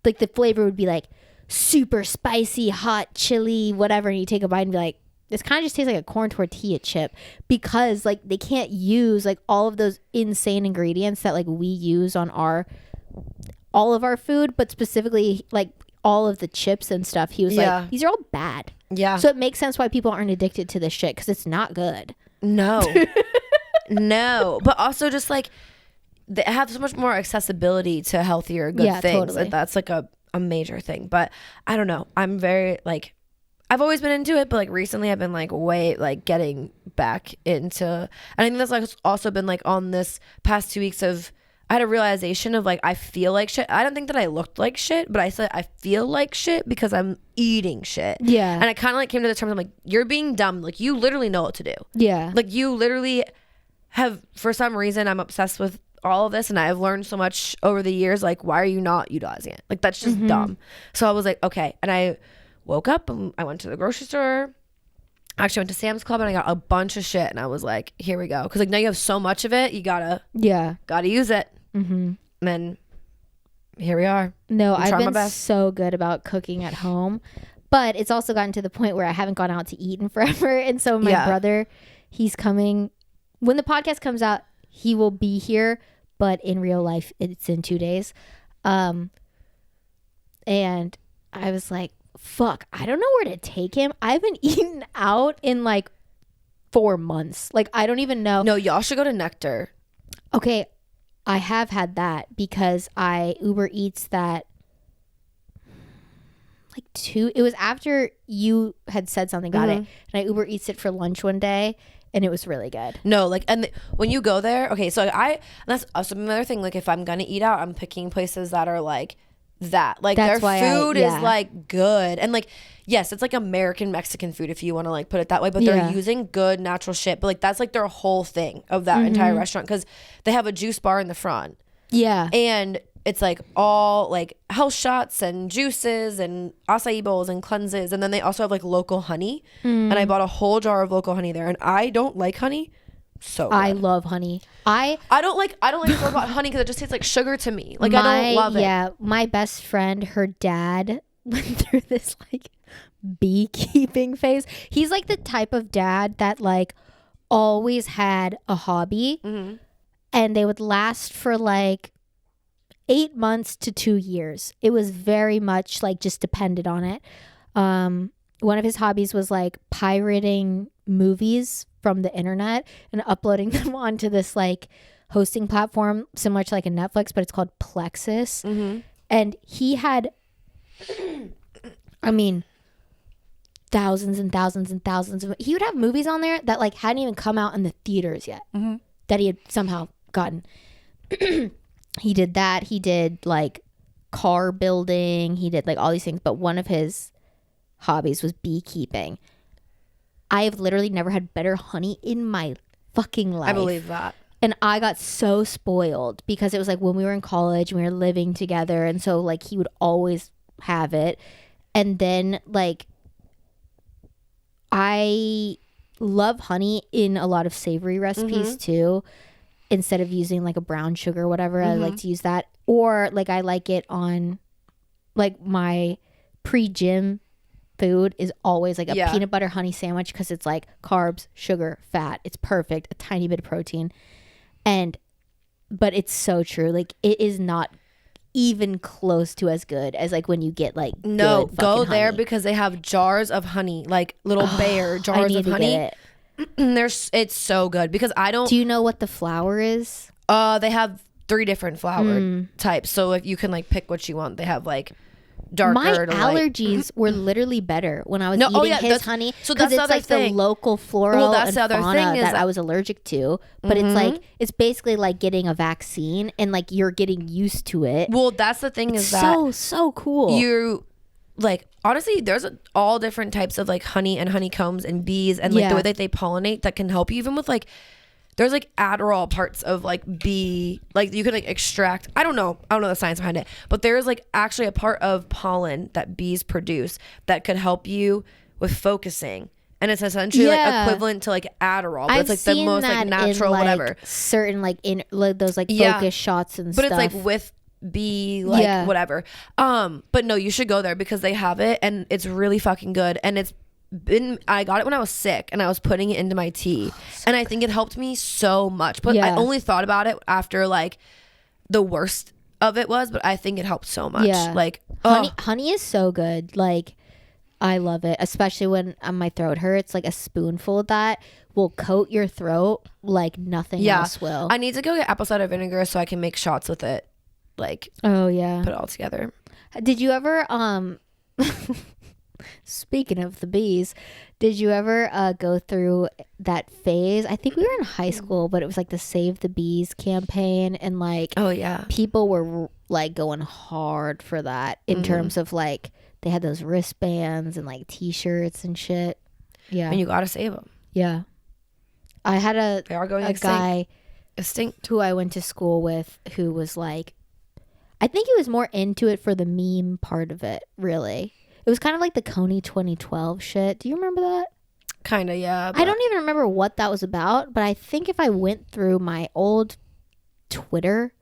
the flavor would be like super spicy, hot, chili, whatever. And you take a bite and be like, this kind of just tastes like a corn tortilla chip, because like they can't use like all of those insane ingredients that like we use on all of our food, but specifically like all of the chips and stuff. He was like, these are all bad. Yeah. So it makes sense why people aren't addicted to this shit, because it's not good. No. No. But also just like they have so much more accessibility to healthier, good things. Totally. That's like a major thing. But I don't know. I'm very like, I've always been into it, but like recently I've been like way like getting back into, and I think that's like also been like on this past 2 weeks of, I had a realization of like, I feel like shit. I don't think that I looked like shit, but I said I feel like shit because I'm eating shit. Yeah. And I kind of like came to the terms, I'm like, you're being dumb. Like you literally know what to do. Yeah. Like you literally have, for some reason, I'm obsessed with all of this, and I've learned so much over the years. Like, why are you not utilizing it? Like, that's just dumb. So I was like, okay. And I woke up and I went to the grocery store. Actually went to Sam's Club and I got a bunch of shit, and I was like, here we go. Because like now you have so much of it, you gotta use it. And then here we are. No, I've been so good about cooking at home, but it's also gotten to the point where I haven't gone out to eat in forever. And so my brother, he's coming. When the podcast comes out, he will be here, but in real life, it's in 2 days. And I was like, fuck, I don't know where to take him. I haven't eaten out in like 4 months. Like, I don't even know. No, y'all should go to Nectar. Okay, I have had that because I Uber Eats that like it was after you had said something about it, and I Uber Eats it for lunch one day, and it was really good. No, like, and when you go there, okay, so that's also another thing. Like, if I'm gonna eat out, I'm picking places that are like that. Like, their food is like good, and like, yes, it's like American Mexican food if you want to like put it that way, but they're using good natural shit. But like, that's like their whole thing of that entire restaurant, because they have a juice bar in the front. Yeah, and it's like all like health shots and juices and acai bowls and cleanses, and then they also have like local honey. And I bought a whole jar of local honey there, and I don't like honey. So good. I love honey. I don't like store-bought honey because it just tastes like sugar to me. Like, I don't love it. Yeah, my best friend, her dad went through this like beekeeping phase. He's like the type of dad that like always had a hobby, and they would last for like 8 months to 2 years. It was very much like just depended on it. One of his hobbies was like pirating movies from the internet and uploading them onto this like hosting platform similar to like a Netflix, but it's called Plexus. And he had, I mean, thousands and thousands and thousands of, he would have movies on there that like hadn't even come out in the theaters yet, that he had somehow gotten. He did that. He did like car building. He did like all these things, but one of his hobbies was beekeeping. I have literally never had better honey in my fucking life. I believe that. And I got so spoiled because it was like when we were in college and we were living together. And so like he would always have it. And then like I love honey in a lot of savory recipes too. Instead of using like a brown sugar or whatever, I like to use that. Or like I like it on like my pre-gym food is always like a peanut butter honey sandwich, because it's like carbs, sugar, fat. It's perfect. A tiny bit of protein. But it's so true. Like, it is not even close to as good as like when you get like no, good go there honey. because they have jars of honey, like little bear jars of honey. It's so good because I don't. Do you know what the flour is? They have 3 different flour types, so if you can like pick what you want. They have like darker. My allergies were literally better when I was eating his honey. So that's it's like the local floral and fauna that I was allergic to. But it's like it's basically like getting a vaccine, and like you're getting used to it. Well, that's the thing is so cool. You like honestly, there's all different types of like honey and honeycombs and bees and like the way that they pollinate that can help you, even with like. There's like Adderall parts of like bee, like you could like extract. I don't know the science behind it, but there's like actually a part of pollen that bees produce that could help you with focusing, and it's essentially like equivalent to like Adderall, but it's like the most like natural, in, like, whatever. Certain like in like, those like focus shots and but stuff. But it's like with bee like whatever. But no, you should go there because they have it, and it's really fucking good, and I got it when I was sick, and I was putting it into my tea, and I think it helped me so much. But I only thought about it after like the worst of it was, but I think it helped so much. Like honey is so good. Like I love it, especially when my throat hurts. Like a spoonful of that will coat your throat like nothing else will. I need to go get apple cider vinegar so I can make shots with it. Like put it all together. Did you ever speaking of the bees, did you ever go through that phase? I think we were in high school, but it was like the Save the Bees campaign, and like people were like going hard for that in terms of like they had those wristbands and like t-shirts and shit. Yeah, and you gotta save them. Yeah, I had They are going a guy extinct who I went to school with who was like, I think he was more into it for the meme part of it, really. It was kind of like the Coney 2012 shit. Do you remember that? Kind of, yeah. I don't even remember what that was about, but I think if I went through my old Twitter,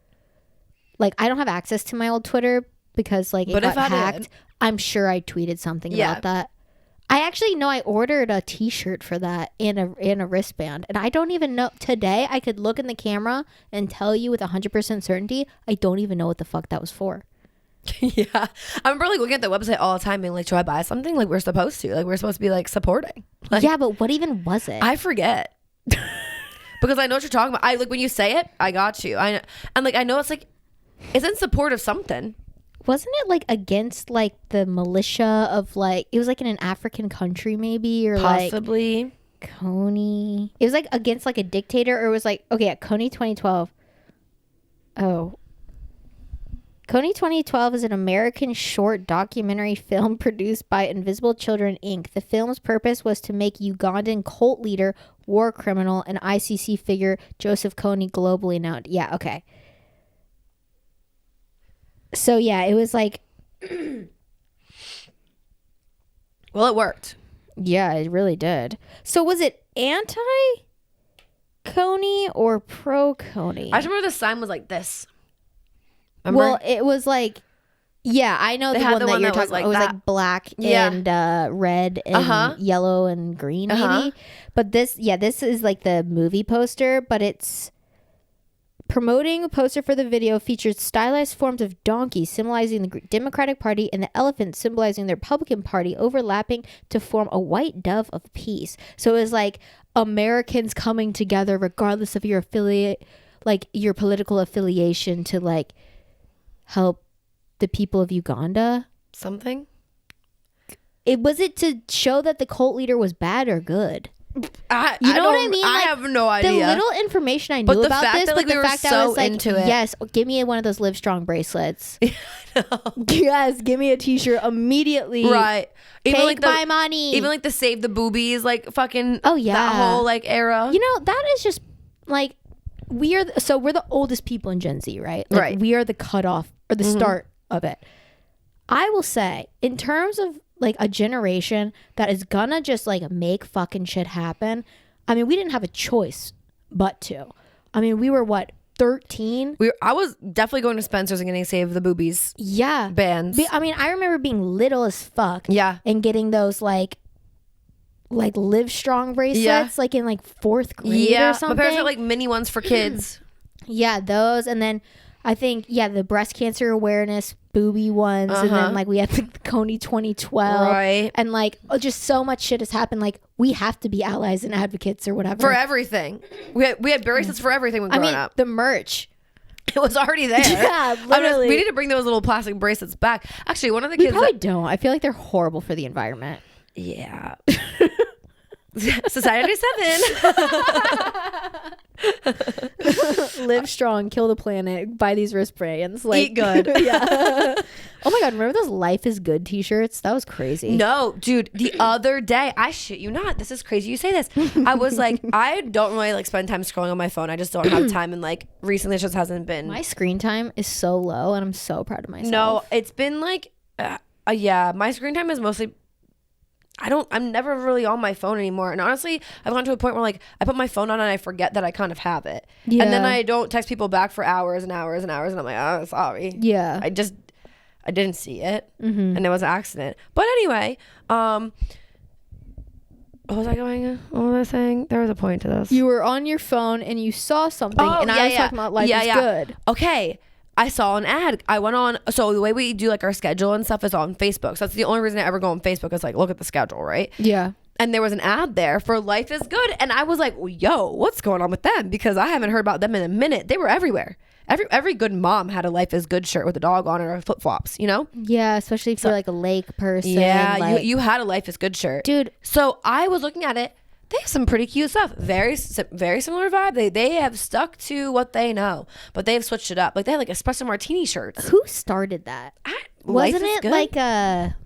like I don't have access to my old Twitter because like it got hacked. I'm sure I tweeted something about that. I actually know I ordered a t-shirt for that in a wristband, and I don't even know today. I could look in the camera and tell you with 100% certainty I don't even know what the fuck that was for. Yeah, I remember like looking at the website all the time being like, should I buy something? Like we're supposed to be like supporting. Like, yeah, but what even was it? I forget. Because I know what you're talking about. I like when you say it, I got you. I know it's like it's in support of something. Wasn't it like against like the militia of like, it was like in an African country maybe, or possibly like Coney. It was like against like a dictator, or it was like, okay, Coney 2012. Oh. Coney 2012 is an American short documentary film produced by Invisible Children, Inc. The film's purpose was to make Ugandan cult leader, war criminal, and ICC figure Joseph Kony globally known. Yeah, okay. So yeah, it was like well, it worked. Yeah, it really did. So was it anti-Kony or pro-Kony? I just remember the sign was like this. Remember? Well, it was like, yeah, I know the one that you're talking about. It was like black and red and yellow and green maybe. But this is like the movie poster, but it's promoting a poster for the video features stylized forms of donkeys symbolizing the Democratic Party and the elephant symbolizing the Republican Party overlapping to form a white dove of peace. So it was like Americans coming together regardless of your affiliate, like your political affiliation, to like help the people of Uganda. Something? Was it to show that the cult leader was bad or good? You know what I mean? I have no idea. The little information I knew about this, but the fact that I was like, into it. yes, give me one of those Livestrong bracelets. Yes, give me a t-shirt immediately. Right. Even take like my money. Even like the Save the Boobies, like fucking that whole like era. You know, that is just like, we're the oldest people in Gen Z, right? Like, right. We are the cutoff or the start of it. I will say, in terms of like a generation that is gonna just like make fucking shit happen. I mean, we didn't have a choice but to. I mean, we were what, 13? I was definitely going to Spencer's and getting Save the Boobies. Yeah. Bands. I mean, I remember being little as fuck. Yeah. And getting those like Livestrong bracelets, like in like 4th grade or something. My parents got like mini ones for kids. Yeah, those, and then I think the breast cancer awareness boobie ones, and then like we had the Coney 2012, right? And like just so much shit has happened. Like we have to be allies and advocates or whatever for everything. We had bracelets for everything when growing up. The merch. It was already there. Yeah, literally. We need to bring those little plastic bracelets back. Actually, one of the kids. We probably don't. I feel like they're horrible for the environment. Yeah. Society 7. Live strong, kill the planet, buy these wristbands, like, eat good. Yeah. Oh my god, remember those Life is Good t-shirts? That was crazy. No, dude, the other day, I shit you not, this is crazy you say this. I was like, I don't really like spend time scrolling on my phone. I just don't have time, and like recently it just hasn't been. My screen time is so low and I'm so proud of myself. No, it's been like my screen time is mostly, I'm never really on my phone anymore. And honestly, I've gone to a point where like I put my phone on and I forget that I kind of have it. Yeah. And then I don't text people back for hours and hours and hours. And I'm like, oh, sorry. Yeah. I didn't see it. Mm-hmm. And it was an accident. But anyway, what was I saying? There was a point to this. You were on your phone and you saw something. I was talking about Life is Good. Okay. I saw an ad. I went on. So the way we do like our schedule and stuff is on Facebook. So that's the only reason I ever go on Facebook is like look at the schedule, right? Yeah. And there was an ad there for Life is Good, and I was like, well, "Yo, what's going on with them?" Because I haven't heard about them in a minute. They were everywhere. Every good mom had a Life is Good shirt with a dog on it or flip flops, you know? Yeah, especially if you're like a lake person. Yeah, like, you had a Life is Good shirt, dude. So I was looking at it. They have some pretty cute stuff. Very similar vibe. They have stuck to what they know, but they've switched it up. Like they had like espresso martini shirts. Who started that? Wasn't it like a?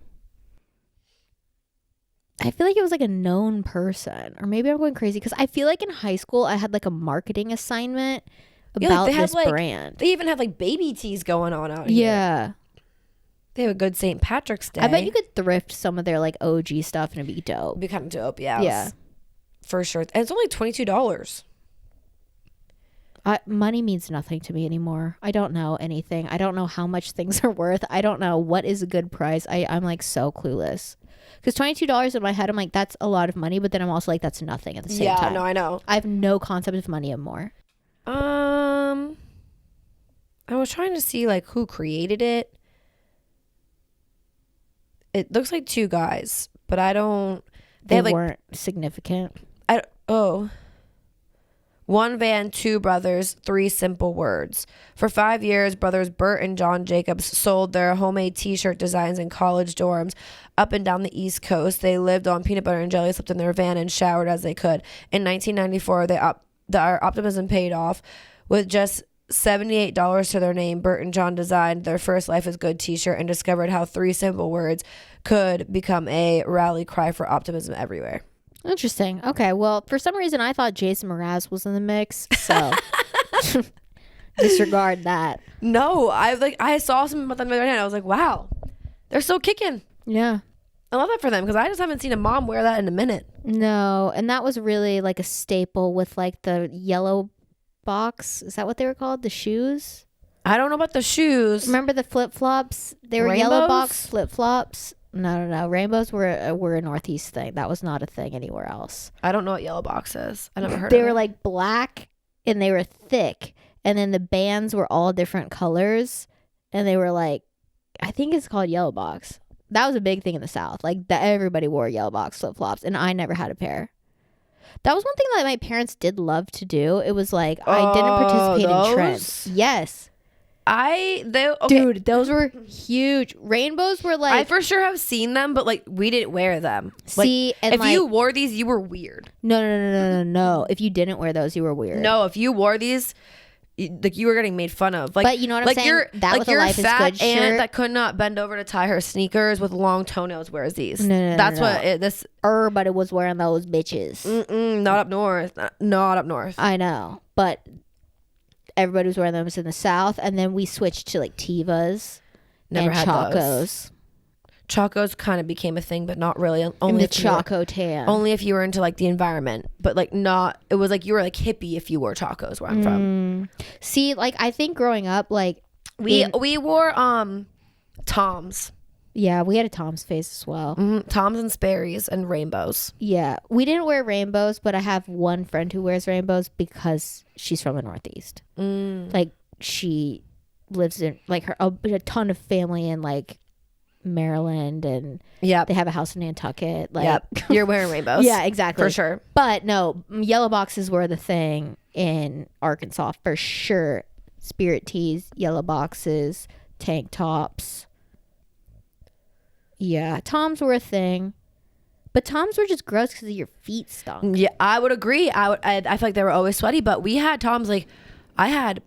I feel like it was like a known person, or maybe I'm going crazy because I feel like in high school I had like a marketing assignment about this brand. They even have like baby teas going on out here. Yeah. They have a good St. Patrick's Day. I bet you could thrift some of their like OG stuff and it'd be dope. It'd be kind of dope, yeah. Yeah. For sure. And it's only $22. Money means nothing to me anymore. I don't know anything. I don't know how much things are worth. I don't know what is a good price. I'm like so clueless. Because $22 in my head, I'm like, that's a lot of money. But then I'm also like, that's nothing at the same time. Yeah, no, I know. I have no concept of money anymore. I was trying to see like who created it. It looks like two guys, but I don't. They weren't significant. One van, two brothers, three simple words. For 5 years, brothers Bert and John Jacobs sold their homemade t-shirt designs in college dorms up and down the East Coast. They lived on peanut butter and jelly, slept in their van, and showered as they could. In 1994, their optimism paid off. With just $78 to their name, Bert and John designed their first Life is Good t-shirt and discovered how 3 simple words could become a rally cry for optimism everywhere. Interesting. Okay. Well, for some reason, I thought Jason Mraz was in the mix. So disregard that. No, I saw something about them the other day and I was like, wow, they're so kicking. Yeah. I love that for them because I just haven't seen a mom wear that in a minute. No. And that was really like a staple with like the yellow box. Is that what they were called? The shoes? I don't know about the shoes. Remember the flip-flops? They were Rainbows? yellow box flip-flops. No. Rainbows were a Northeast thing. That was not a thing anywhere else. I don't know what yellow box is. I never heard of it. it. They were like black and they were thick. And then the bands were all different colors. And they were like, I think it's called yellow box. That was a big thing in the South. Like everybody wore yellow box flip-flops. And I never had a pair. That was one thing that my parents did love to do. It was like, I didn't participate in trends. Yes. Dude, those were huge. Rainbows were like, I for sure have seen them, but like we didn't wear them. See, like, and if you wore these, you were weird. No. If you didn't wear those, you were weird. No, if you wore these, like you were getting made fun of. Like, but you know what I'm saying? That like was your Life fat is Good aunt shirt that could not bend over to tie her sneakers with long toenails wears these. That's what this. Everybody was wearing those bitches. Not up north. Not up north. I know, but everybody was wearing those in the South, and then we switched to like Tevas Never and had Chacos. Those. Chacos kind of became a thing, but not really. Only the Choco tan. Only if you were into like the environment, but like not. It was like you were like hippie if you wore Chacos where I'm from. See, like I think growing up, like we wore Toms. Yeah, we had a Tom's phase as well. Toms and Sperry's and rainbows. Yeah, we didn't wear rainbows, but I have one friend who wears rainbows because she's from the Northeast. Like she lives in like a ton of family in like Maryland, and they have a house in Nantucket. Like you're wearing rainbows. Yeah, exactly, for sure. But no, yellow boxes were the thing in Arkansas for sure. Spirit tees, yellow boxes, tank tops. Yeah, Toms were a thing, but Toms were just gross because your feet stunk. Yeah, I would agree. I feel like they were always sweaty, but we had Toms like I had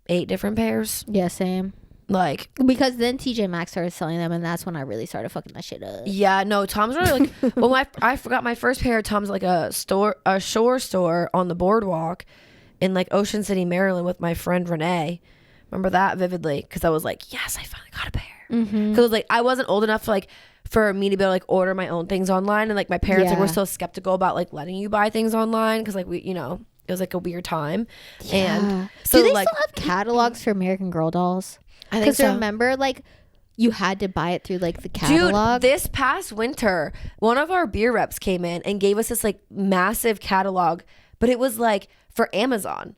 8 different pairs. Yeah, same. Like because then TJ Maxx started selling them, and that's when I really started fucking that shit up. Yeah, no, Toms were like well, I forgot my first pair of Toms like a shore store on the boardwalk in like Ocean City, Maryland, with my friend Renee. Remember that vividly because I was like, yes, I finally got a pair. Because like I wasn't old enough for me to be able to like order my own things online, and like my parents like were so skeptical about like letting you buy things online because like we it was like a weird time. And so do they like still have catalogs for American Girl dolls? I think so. Remember like you had to buy it through like the catalog. Dude, this past winter one of our beer reps came in and gave us this like massive catalog, but it was like for Amazon.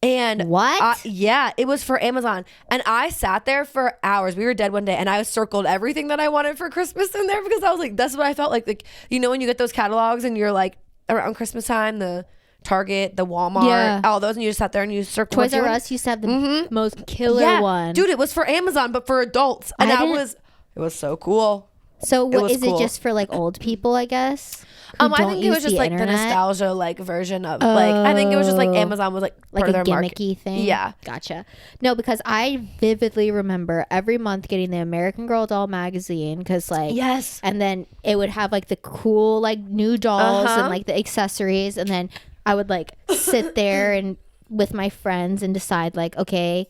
And what? Yeah, it was for Amazon. And I sat there for hours. We were dead one day and I circled everything that I wanted for Christmas in there because I was like, that's what I felt like. Like, when you get those catalogs and you're like around Christmas time, the Target, the Walmart, all those, and you just sat there and you circled. Toys R Us used to have the most killer one. Dude, it was for Amazon, but for adults. And it was so cool. So what was is cool. it just for like old people, I guess? Who I don't think it use was just the like the internet? nostalgia like version of like I think it was just like Amazon was like Like part a of their market. gimmicky thing. Yeah. Gotcha. No, because I vividly remember every month getting the American Girl doll magazine because like Yes. and then it would have like the cool like new dolls Uh-huh. and like the accessories, and then I would like sit there and with my friends and decide like, okay,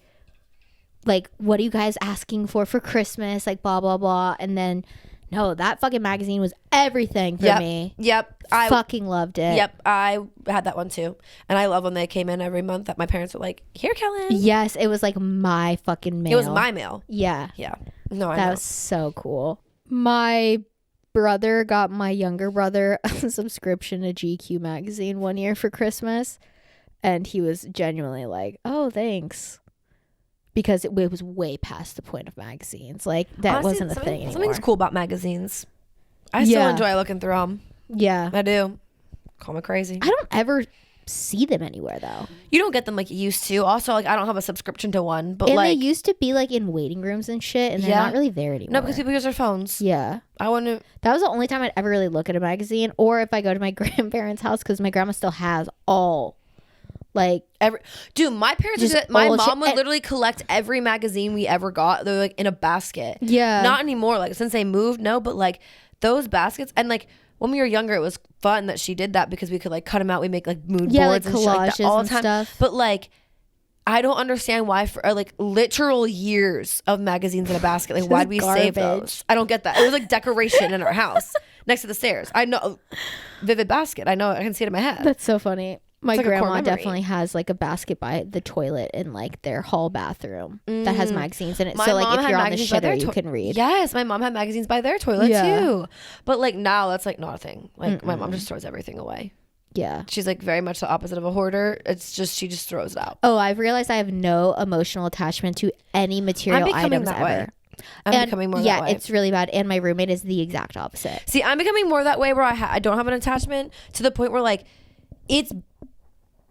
like what are you guys asking for Christmas, like blah blah blah. And then no, that fucking magazine was everything for me. Yep. I fucking loved it. Yep. I had that one too. And I love when they came in every month that my parents were like, here, Kellen. Yes, it was like my fucking mail. It was my mail. Yeah. Yeah. No, I That know. was so cool. My brother got my younger brother a subscription to GQ magazine one year for Christmas. And he was genuinely like, oh, thanks. Because it was way past the point of magazines. Like, that Honestly, wasn't a thing anymore. Something's cool about magazines. I still enjoy looking through them. Yeah. I do. Call me crazy. I don't ever see them anywhere, though. You don't get them like you used to. Also, like, I don't have a subscription to one. But and like, they used to be like in waiting rooms and shit. And they're not really there anymore. No, because people use their phones. Yeah. I want to. That was the only time I'd ever really look at a magazine. Or if I go to my grandparents' house, because my grandma still has all. Like Dude, my parents just did that. My all mom shit. would literally collect every magazine we ever got. They're like in a basket. Yeah. Not anymore. Like since they moved, no. But like those baskets, and like when we were younger, it was fun that she did that because we could like cut them out. We make like mood boards like and shit like that all the and time. stuff. But like, I don't understand why for like literal years of magazines in a basket. Like why'd we save those? I don't get that. It was like decoration in our house next to the stairs. I know, vivid basket. I know. I can see it in my head. That's so funny. My like a core grandma memory. definitely has like a basket by the toilet in like their hall bathroom that has magazines in it. My So like mom if had you're on the magazines by their shitter, you can read. Yes, my mom had magazines by their toilet Yeah. too. But like now that's like not a thing. Like my mom just throws everything away. Yeah. She's like very much the opposite of a hoarder. It's just she just throws it out. Oh, I've realized I have no emotional attachment to any material items that ever. way. I'm becoming more that way. Yeah, it's really bad. And my roommate is the exact opposite. See, I'm becoming more that way where I don't have an attachment to the point where like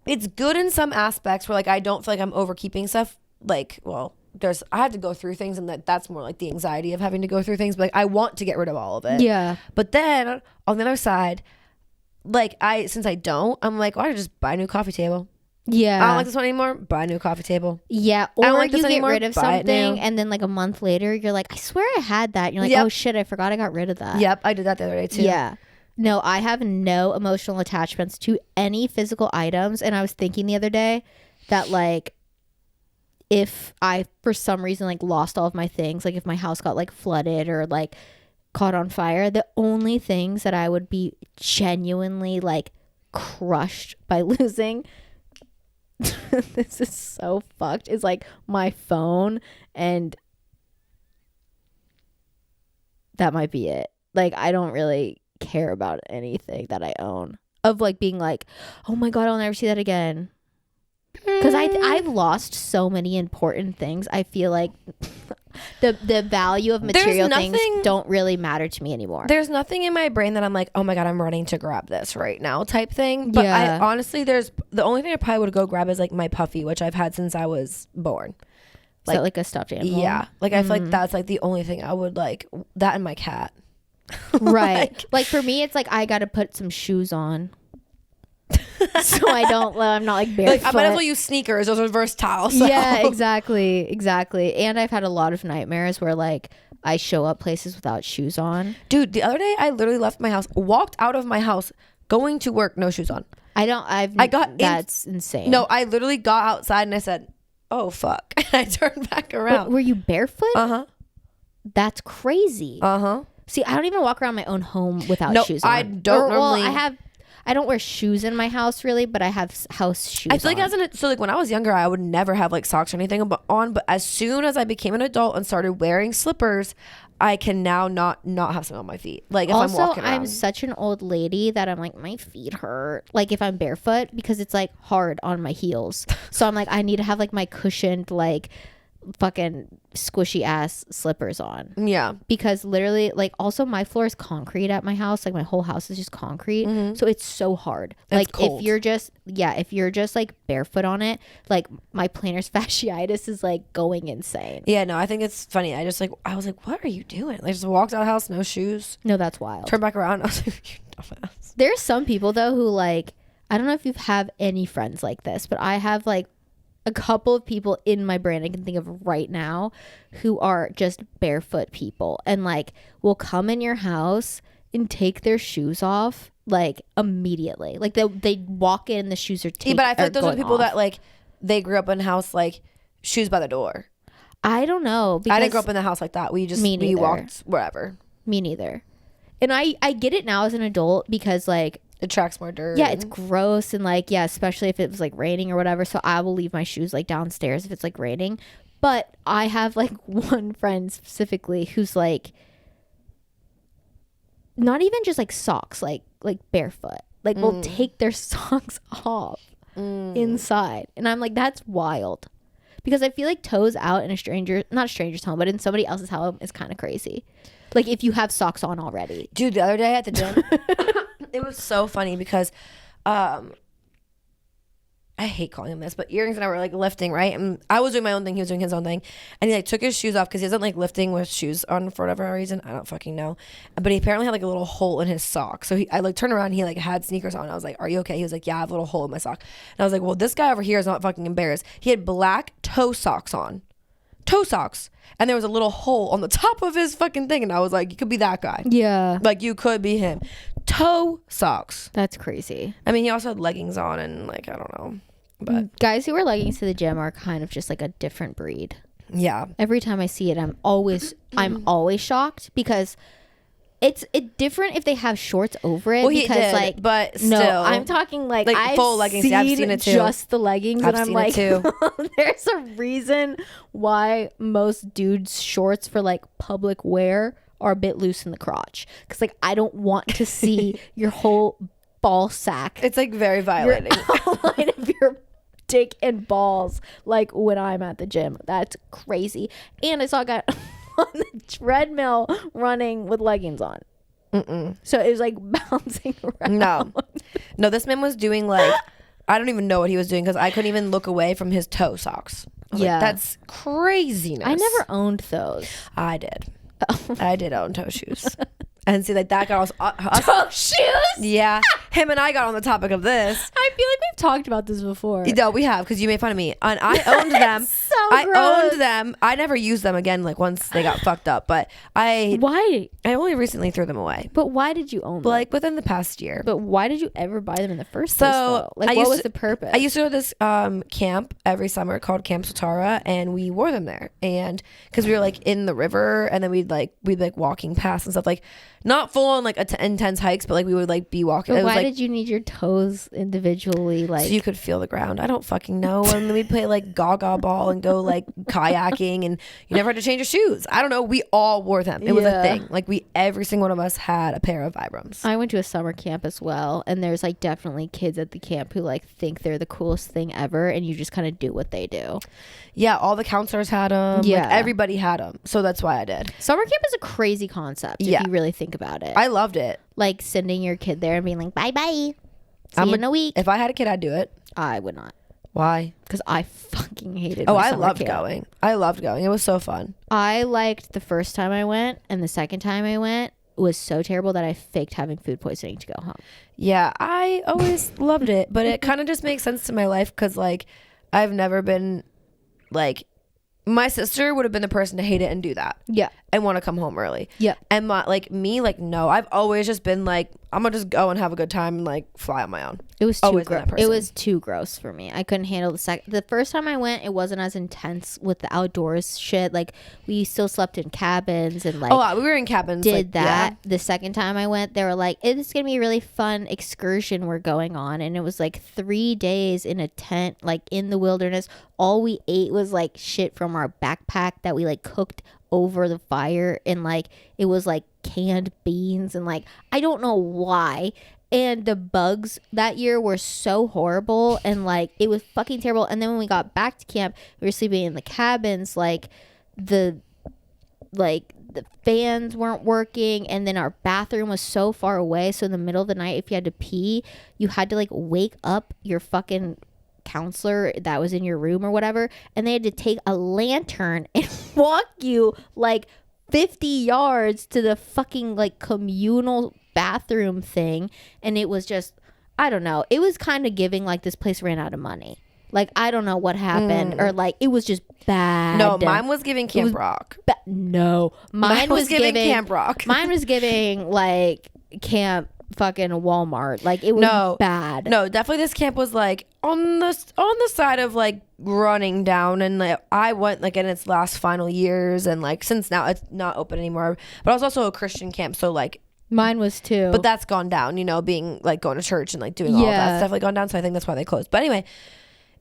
it's good in some aspects where like I don't feel like I'm overkeeping stuff. Like, well, I have to go through things, and that's more like the anxiety of having to go through things. But like I want to get rid of all of it. Yeah. But then on the other side, like since I don't, I'm like, why don't I just buy a new coffee table? Yeah. I don't like this one anymore. Buy a new coffee table. Yeah. Or I don't like you this get anymore, rid of buy it something new. and then like a month later you're like, I swear I had that. And you're like, Yep. oh shit, I forgot I got rid of that. Yep, I did that the other day too. Yeah. No, I have no emotional attachments to any physical items. And I was thinking the other day that like if I for some reason like lost all of my things, like if my house got like flooded or like caught on fire, the only things that I would be genuinely like crushed by losing this is so fucked, is like my phone, and that might be it. Like I don't really care about anything that I own of like being like, oh my god, I'll never see that again, because I've lost so many important things. I feel like the value of material things don't really matter to me anymore. There's nothing in my brain that I'm like, oh my god, I'm running to grab this right now type thing. But Yeah. I honestly, there's the only thing I probably would go grab is like my puffy, which I've had since I was born. Is that like a stuffed animal? Yeah, like I feel like that's like the only thing I would like, that and my cat. Right. Like for me, it's like I got to put some shoes on. So I'm not like barefoot. Like I might as well use sneakers. Those are versatile. So. Yeah, exactly. And I've had a lot of nightmares where like I show up places without shoes on. Dude, the other day I literally left my house, walked out of my house, going to work, no shoes on. That's insane. No, I literally got outside and I said, oh fuck. And I turned back around. were you barefoot? Uh-huh. That's crazy. Uh-huh. See, I don't even walk around my own home without No, shoes on. I don't normally. I don't wear shoes in my house really, but I have house shoes. I feel like so like when I was younger, I would never have like socks or anything on. But as soon as I became an adult and started wearing slippers, I can now not have something on my feet. Like if I'm walking around. I'm such an old lady that I'm like, my feet hurt. Like if I'm barefoot, because it's like hard on my heels. So I'm like, I need to have like my cushioned like fucking squishy ass slippers on. Yeah. Because literally, like, also my floor is concrete at my house. Like, my whole house is just concrete. So it's so hard. It's like cold. if you're just like barefoot on it, like my plantar fasciitis is like going insane. Yeah, no, I think it's funny. I was like, what are you doing? Like, just walked out of the house, no shoes. No, that's wild. Turn back around. I was like, you dumbass. There's some people though who, like, I don't know if you have any friends like this, but I have like a couple of people in my brain I can think of right now who are just barefoot people and like will come in your house and take their shoes off like immediately. Like they walk in, the shoes are taken. But I feel like those are the people off. that like they grew up in a house like shoes by the door. I don't know. I didn't grow up in the house like that. We walked wherever. Me neither. And I get it now as an adult because like it tracks more dirt. Yeah, it's gross and like, yeah, especially if it was like raining or whatever. So I will leave my shoes like downstairs if it's like raining. But I have like one friend specifically who's like not even just like socks, like barefoot. Like will take their socks off inside. And I'm like, that's wild. Because I feel like toes out in not a stranger's home, but in somebody else's home is kind of crazy. Like if you have socks on already. Dude, the other day at the gym, it was so funny because I hate calling him this, but Earrings and I were like lifting, right? And I was doing my own thing, he was doing his own thing. And he like took his shoes off because he doesn't like lifting with shoes on for whatever reason. I don't fucking know. But he apparently had like a little hole in his sock. So I like turned around and he like had sneakers on. I was like, are you okay? He was like, yeah, I have a little hole in my sock. And I was like, well, this guy over here is not fucking embarrassed. He had black toe socks on. Toe socks. And there was a little hole on the top of his fucking thing. And I was like, you could be that guy. Yeah. Like you could be him. Toe socks. That's crazy. I mean, he also had leggings on and like, I don't know. But guys who wear leggings to the gym are kind of just like a different breed. Yeah. Every time I see it, I'm always shocked because it's different if they have shorts over it. Well, because he did, like, but still, no, I'm talking like I've full leggings. Yeah, I've seen it too. Just the leggings, I've and I'm seen like, it too. there's a reason why most dudes' shorts for like public wear are a bit loose in the crotch. Because like I don't want to see your whole ball sack. It's like very violating. Outline of your dick and balls like when I'm at the gym. That's crazy. And I saw a guy on the treadmill running with leggings on. So it was like bouncing around. No, this man was doing like I don't even know what he was doing because I couldn't even look away from his toe socks. Like, that's craziness. I never owned those. I did. I did own toe shoes. And see, like that got us toe shoes. Yeah, him and I got on the topic of this. I feel like we've talked about this before. No, we have because you made fun of me, and I owned them. Owned them. I never used them again. Like once they got fucked up, but why? I only recently threw them away. But why did you own them? Like within the past year. But why did you ever buy them in the first place? Though? Like what was the purpose? I used to go to this camp every summer called Camp Sotara, and we wore them there, and because we were like in the river, and then we'd walking past and stuff like. Not full on like intense hikes, but like we would like be walking. But why did you need your toes individually? Like so you could feel the ground. I don't fucking know. And then we'd play like gaga ball and go like kayaking, and you never had to change your shoes. I don't know. We all wore them. It was a thing. Like every single one of us had a pair of Vibrams. I went to a summer camp as well, and there's like definitely kids at the camp who like think they're the coolest thing ever, and you just kind of do what they do. Yeah, all the counselors had them. Yeah, like, everybody had them. So that's why I did. Summer camp is a crazy concept if you really think about it. I loved it. Like sending your kid there and being like, bye bye. See you in a week. If I had a kid, I'd do it. I would not. Why? Because I fucking hated I loved going. I loved going. It was so fun. I liked the first time I went, and the second time I went was so terrible that I faked having food poisoning to go home. Yeah, I always loved it, but it kind of just makes sense to my life because like I've never been like my sister would have been the person to hate it and do that. Yeah. And want to come home early. Yeah. And no, I've always just been like, I'm gonna just go and have a good time and like fly on my own. It was too gross. It was too gross for me. I couldn't handle the first time I went, it wasn't as intense with the outdoors shit. Like we still slept in cabins and like we were in cabins. Did that. Yeah. The second time I went, they were like, it's gonna be a really fun excursion we're going on, and it was like 3 days in a tent, like in the wilderness. All we ate was like shit from our backpack that we like cooked over the fire, and like it was like canned beans, and like I don't know why. And the bugs that year were so horrible, and like it was fucking terrible. And then when we got back to camp, we were sleeping in the cabins, the fans weren't working, and then our bathroom was so far away, so in the middle of the night, if you had to pee, you had to like wake up your fucking counselor that was in your room or whatever, and they had to take a lantern and walk you like 50 yards to the fucking like communal bathroom thing. And it was just, I don't know, it was kind of giving like this place ran out of money. Like, I don't know what happened, or like it was just bad. No, mine was giving Camp Rock. No, mine was giving Camp Rock. Mine was giving like Camp fucking Walmart. Like, it was bad. No, definitely this camp was like on the side of like running down, and like I went like in its last final years, and like since now it's not open anymore. But I was also a Christian camp, so like mine was too. But that's gone down, you know, being like going to church and like doing all that's definitely gone down. So I think that's why they closed. But anyway,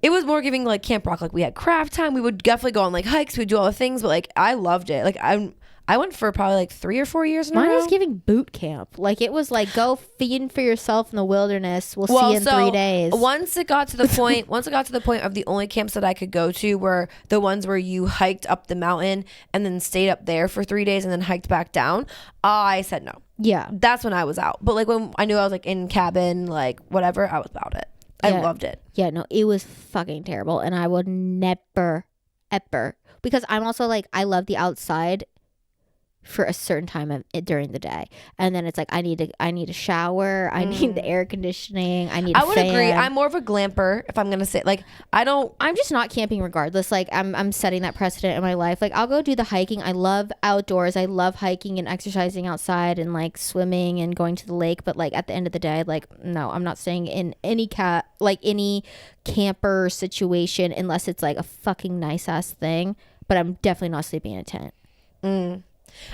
it was more giving like Camp Rock. Like, we had craft time. We would definitely go on like hikes. We'd do all the things, but like I loved it. Like I went for probably like 3 or 4 years in a row. Mine was giving boot camp. Like, it was like, go feed for yourself in the wilderness. We'll see you in 3 days. Once it got to the point of the only camps that I could go to were the ones where you hiked up the mountain and then stayed up there for 3 days and then hiked back down, I said no. Yeah. That's when I was out. But like when I knew I was like in cabin, like whatever, I was about it. I loved it. Yeah, no, it was fucking terrible. And I would never, ever, because I'm also like, I love the outside for a certain time of it during the day, and then it's like I need a shower, I need the air conditioning, I would agree. I'm more of a glamper, if I'm gonna say, like, I'm just not camping regardless. Like, I'm setting that precedent in my life. Like, I'll go do the hiking. I love outdoors. I love hiking and exercising outside and like swimming and going to the lake, but like at the end of the day, like, no, I'm not staying in any camper situation unless it's like a fucking nice ass thing. But I'm definitely not sleeping in a tent.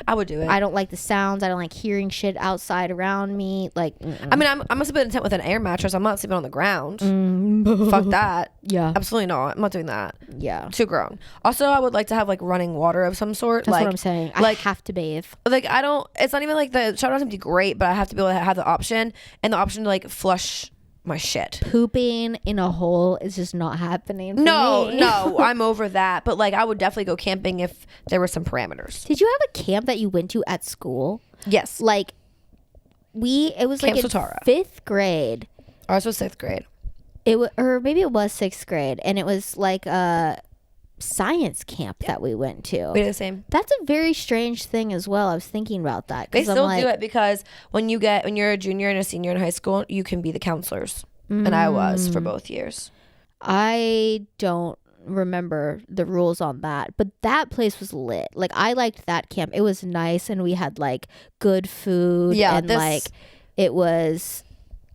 I would do it. I don't like the sounds. I don't like hearing shit outside around me. Like, I mean, I must have been in a tent with an air mattress. I'm not sleeping on the ground. Fuck that. Yeah. Absolutely not. I'm not doing that. Yeah. Too grown. Also, I would like to have like running water of some sort. That's like, what I'm saying. Like, I have to bathe. Like, it's not even like the shower doesn't have to be great, but I have to be able to have the option to like flush my shit. Pooping in a hole is just not happening for me. No, I'm over that. But like, I would definitely go camping if there were some parameters. Did you have a camp that you went to at school? Yes. Like, it was Camp like in Sotara. 5th grade. Ours was 6th grade. Or maybe it was 6th grade, and it was like a science camp that we went to. We did the same. That's a very strange thing as well. I was thinking about that. They still do it because when you're a junior and a senior in high school, you can be the counselors. And I was for both years. I don't remember the rules on that, but that place was lit. Like, I liked that camp. It was nice, and we had like good food. Yeah, and like it was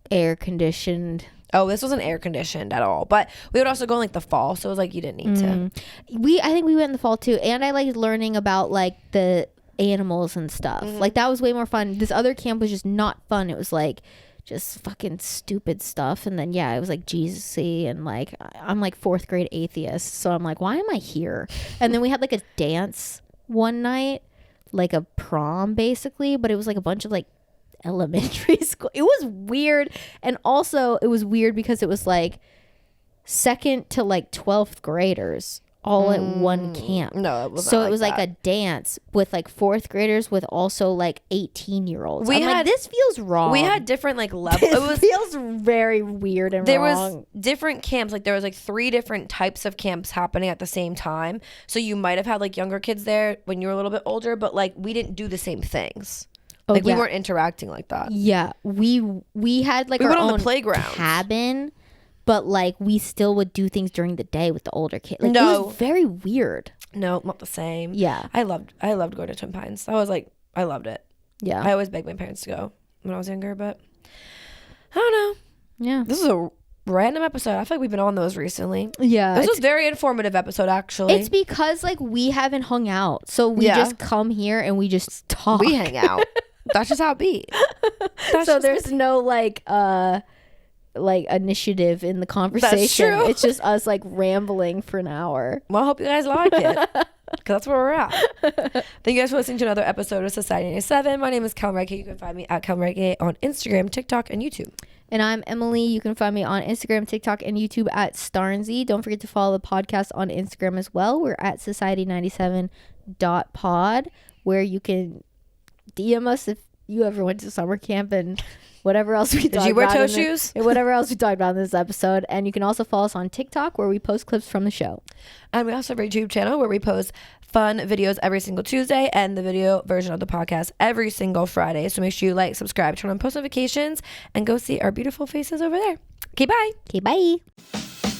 air conditioned. Oh, this wasn't air conditioned at all. But we would also go in like the fall, so it was like you didn't need to. I think we went in the fall too, and I liked learning about like the animals and stuff. Like, that was way more fun. This other camp was just not fun. It was like just fucking stupid stuff. And then it was like Jesus-y, and like I'm like 4th grade atheist, so I'm like, why am I here? And then we had like a dance one night, like a prom basically, but it was like a bunch of like elementary school. It was weird. And also it was weird because it was like 2nd to like 12th graders all at one camp. No, it wasn't. So it was like a dance with like 4th graders with also like 18-year-olds. Like, this feels wrong. We had different like levels. It feels very weird and wrong. There was different camps. Like, there was like 3 different types of camps happening at the same time. So you might have had like younger kids there when you were a little bit older, but like we didn't do the same things. Like, we weren't interacting like that. Yeah, we had like our own playground cabin, but like we still would do things during the day with the older kids. Like, it was very weird. No, not the same. Yeah, I loved going to Twin Pines. I loved it. Yeah, I always begged my parents to go when I was younger, but I don't know. Yeah, this is a random episode. I feel like we've been on those recently. Yeah, this was a very informative episode, actually. It's because like we haven't hung out, so we just come here and we just talk. We hang out. That's just how it be. So there's no like initiative in the conversation. That's true. It's just us like rambling for an hour. Well, I hope you guys like it. that's where we're at. Thank you guys for listening to another episode of Society 97. My name is Kel Reggae. You can find me at Kel Reggae on Instagram, TikTok, and YouTube. And I'm Emily. You can find me on Instagram, TikTok, and YouTube at Starnsy. Don't forget to follow the podcast on Instagram as well. We're at society97.pod, where you can DM us if you ever went to summer camp and whatever else we talked about. Did you wear toe shoes? Whatever else we talked about in this episode. And you can also follow us on TikTok, where we post clips from the show. And we also have a YouTube channel where we post fun videos every single Tuesday and the video version of the podcast every single Friday. So make sure you like, subscribe, turn on post notifications, and go see our beautiful faces over there. Okay, bye. Okay, bye.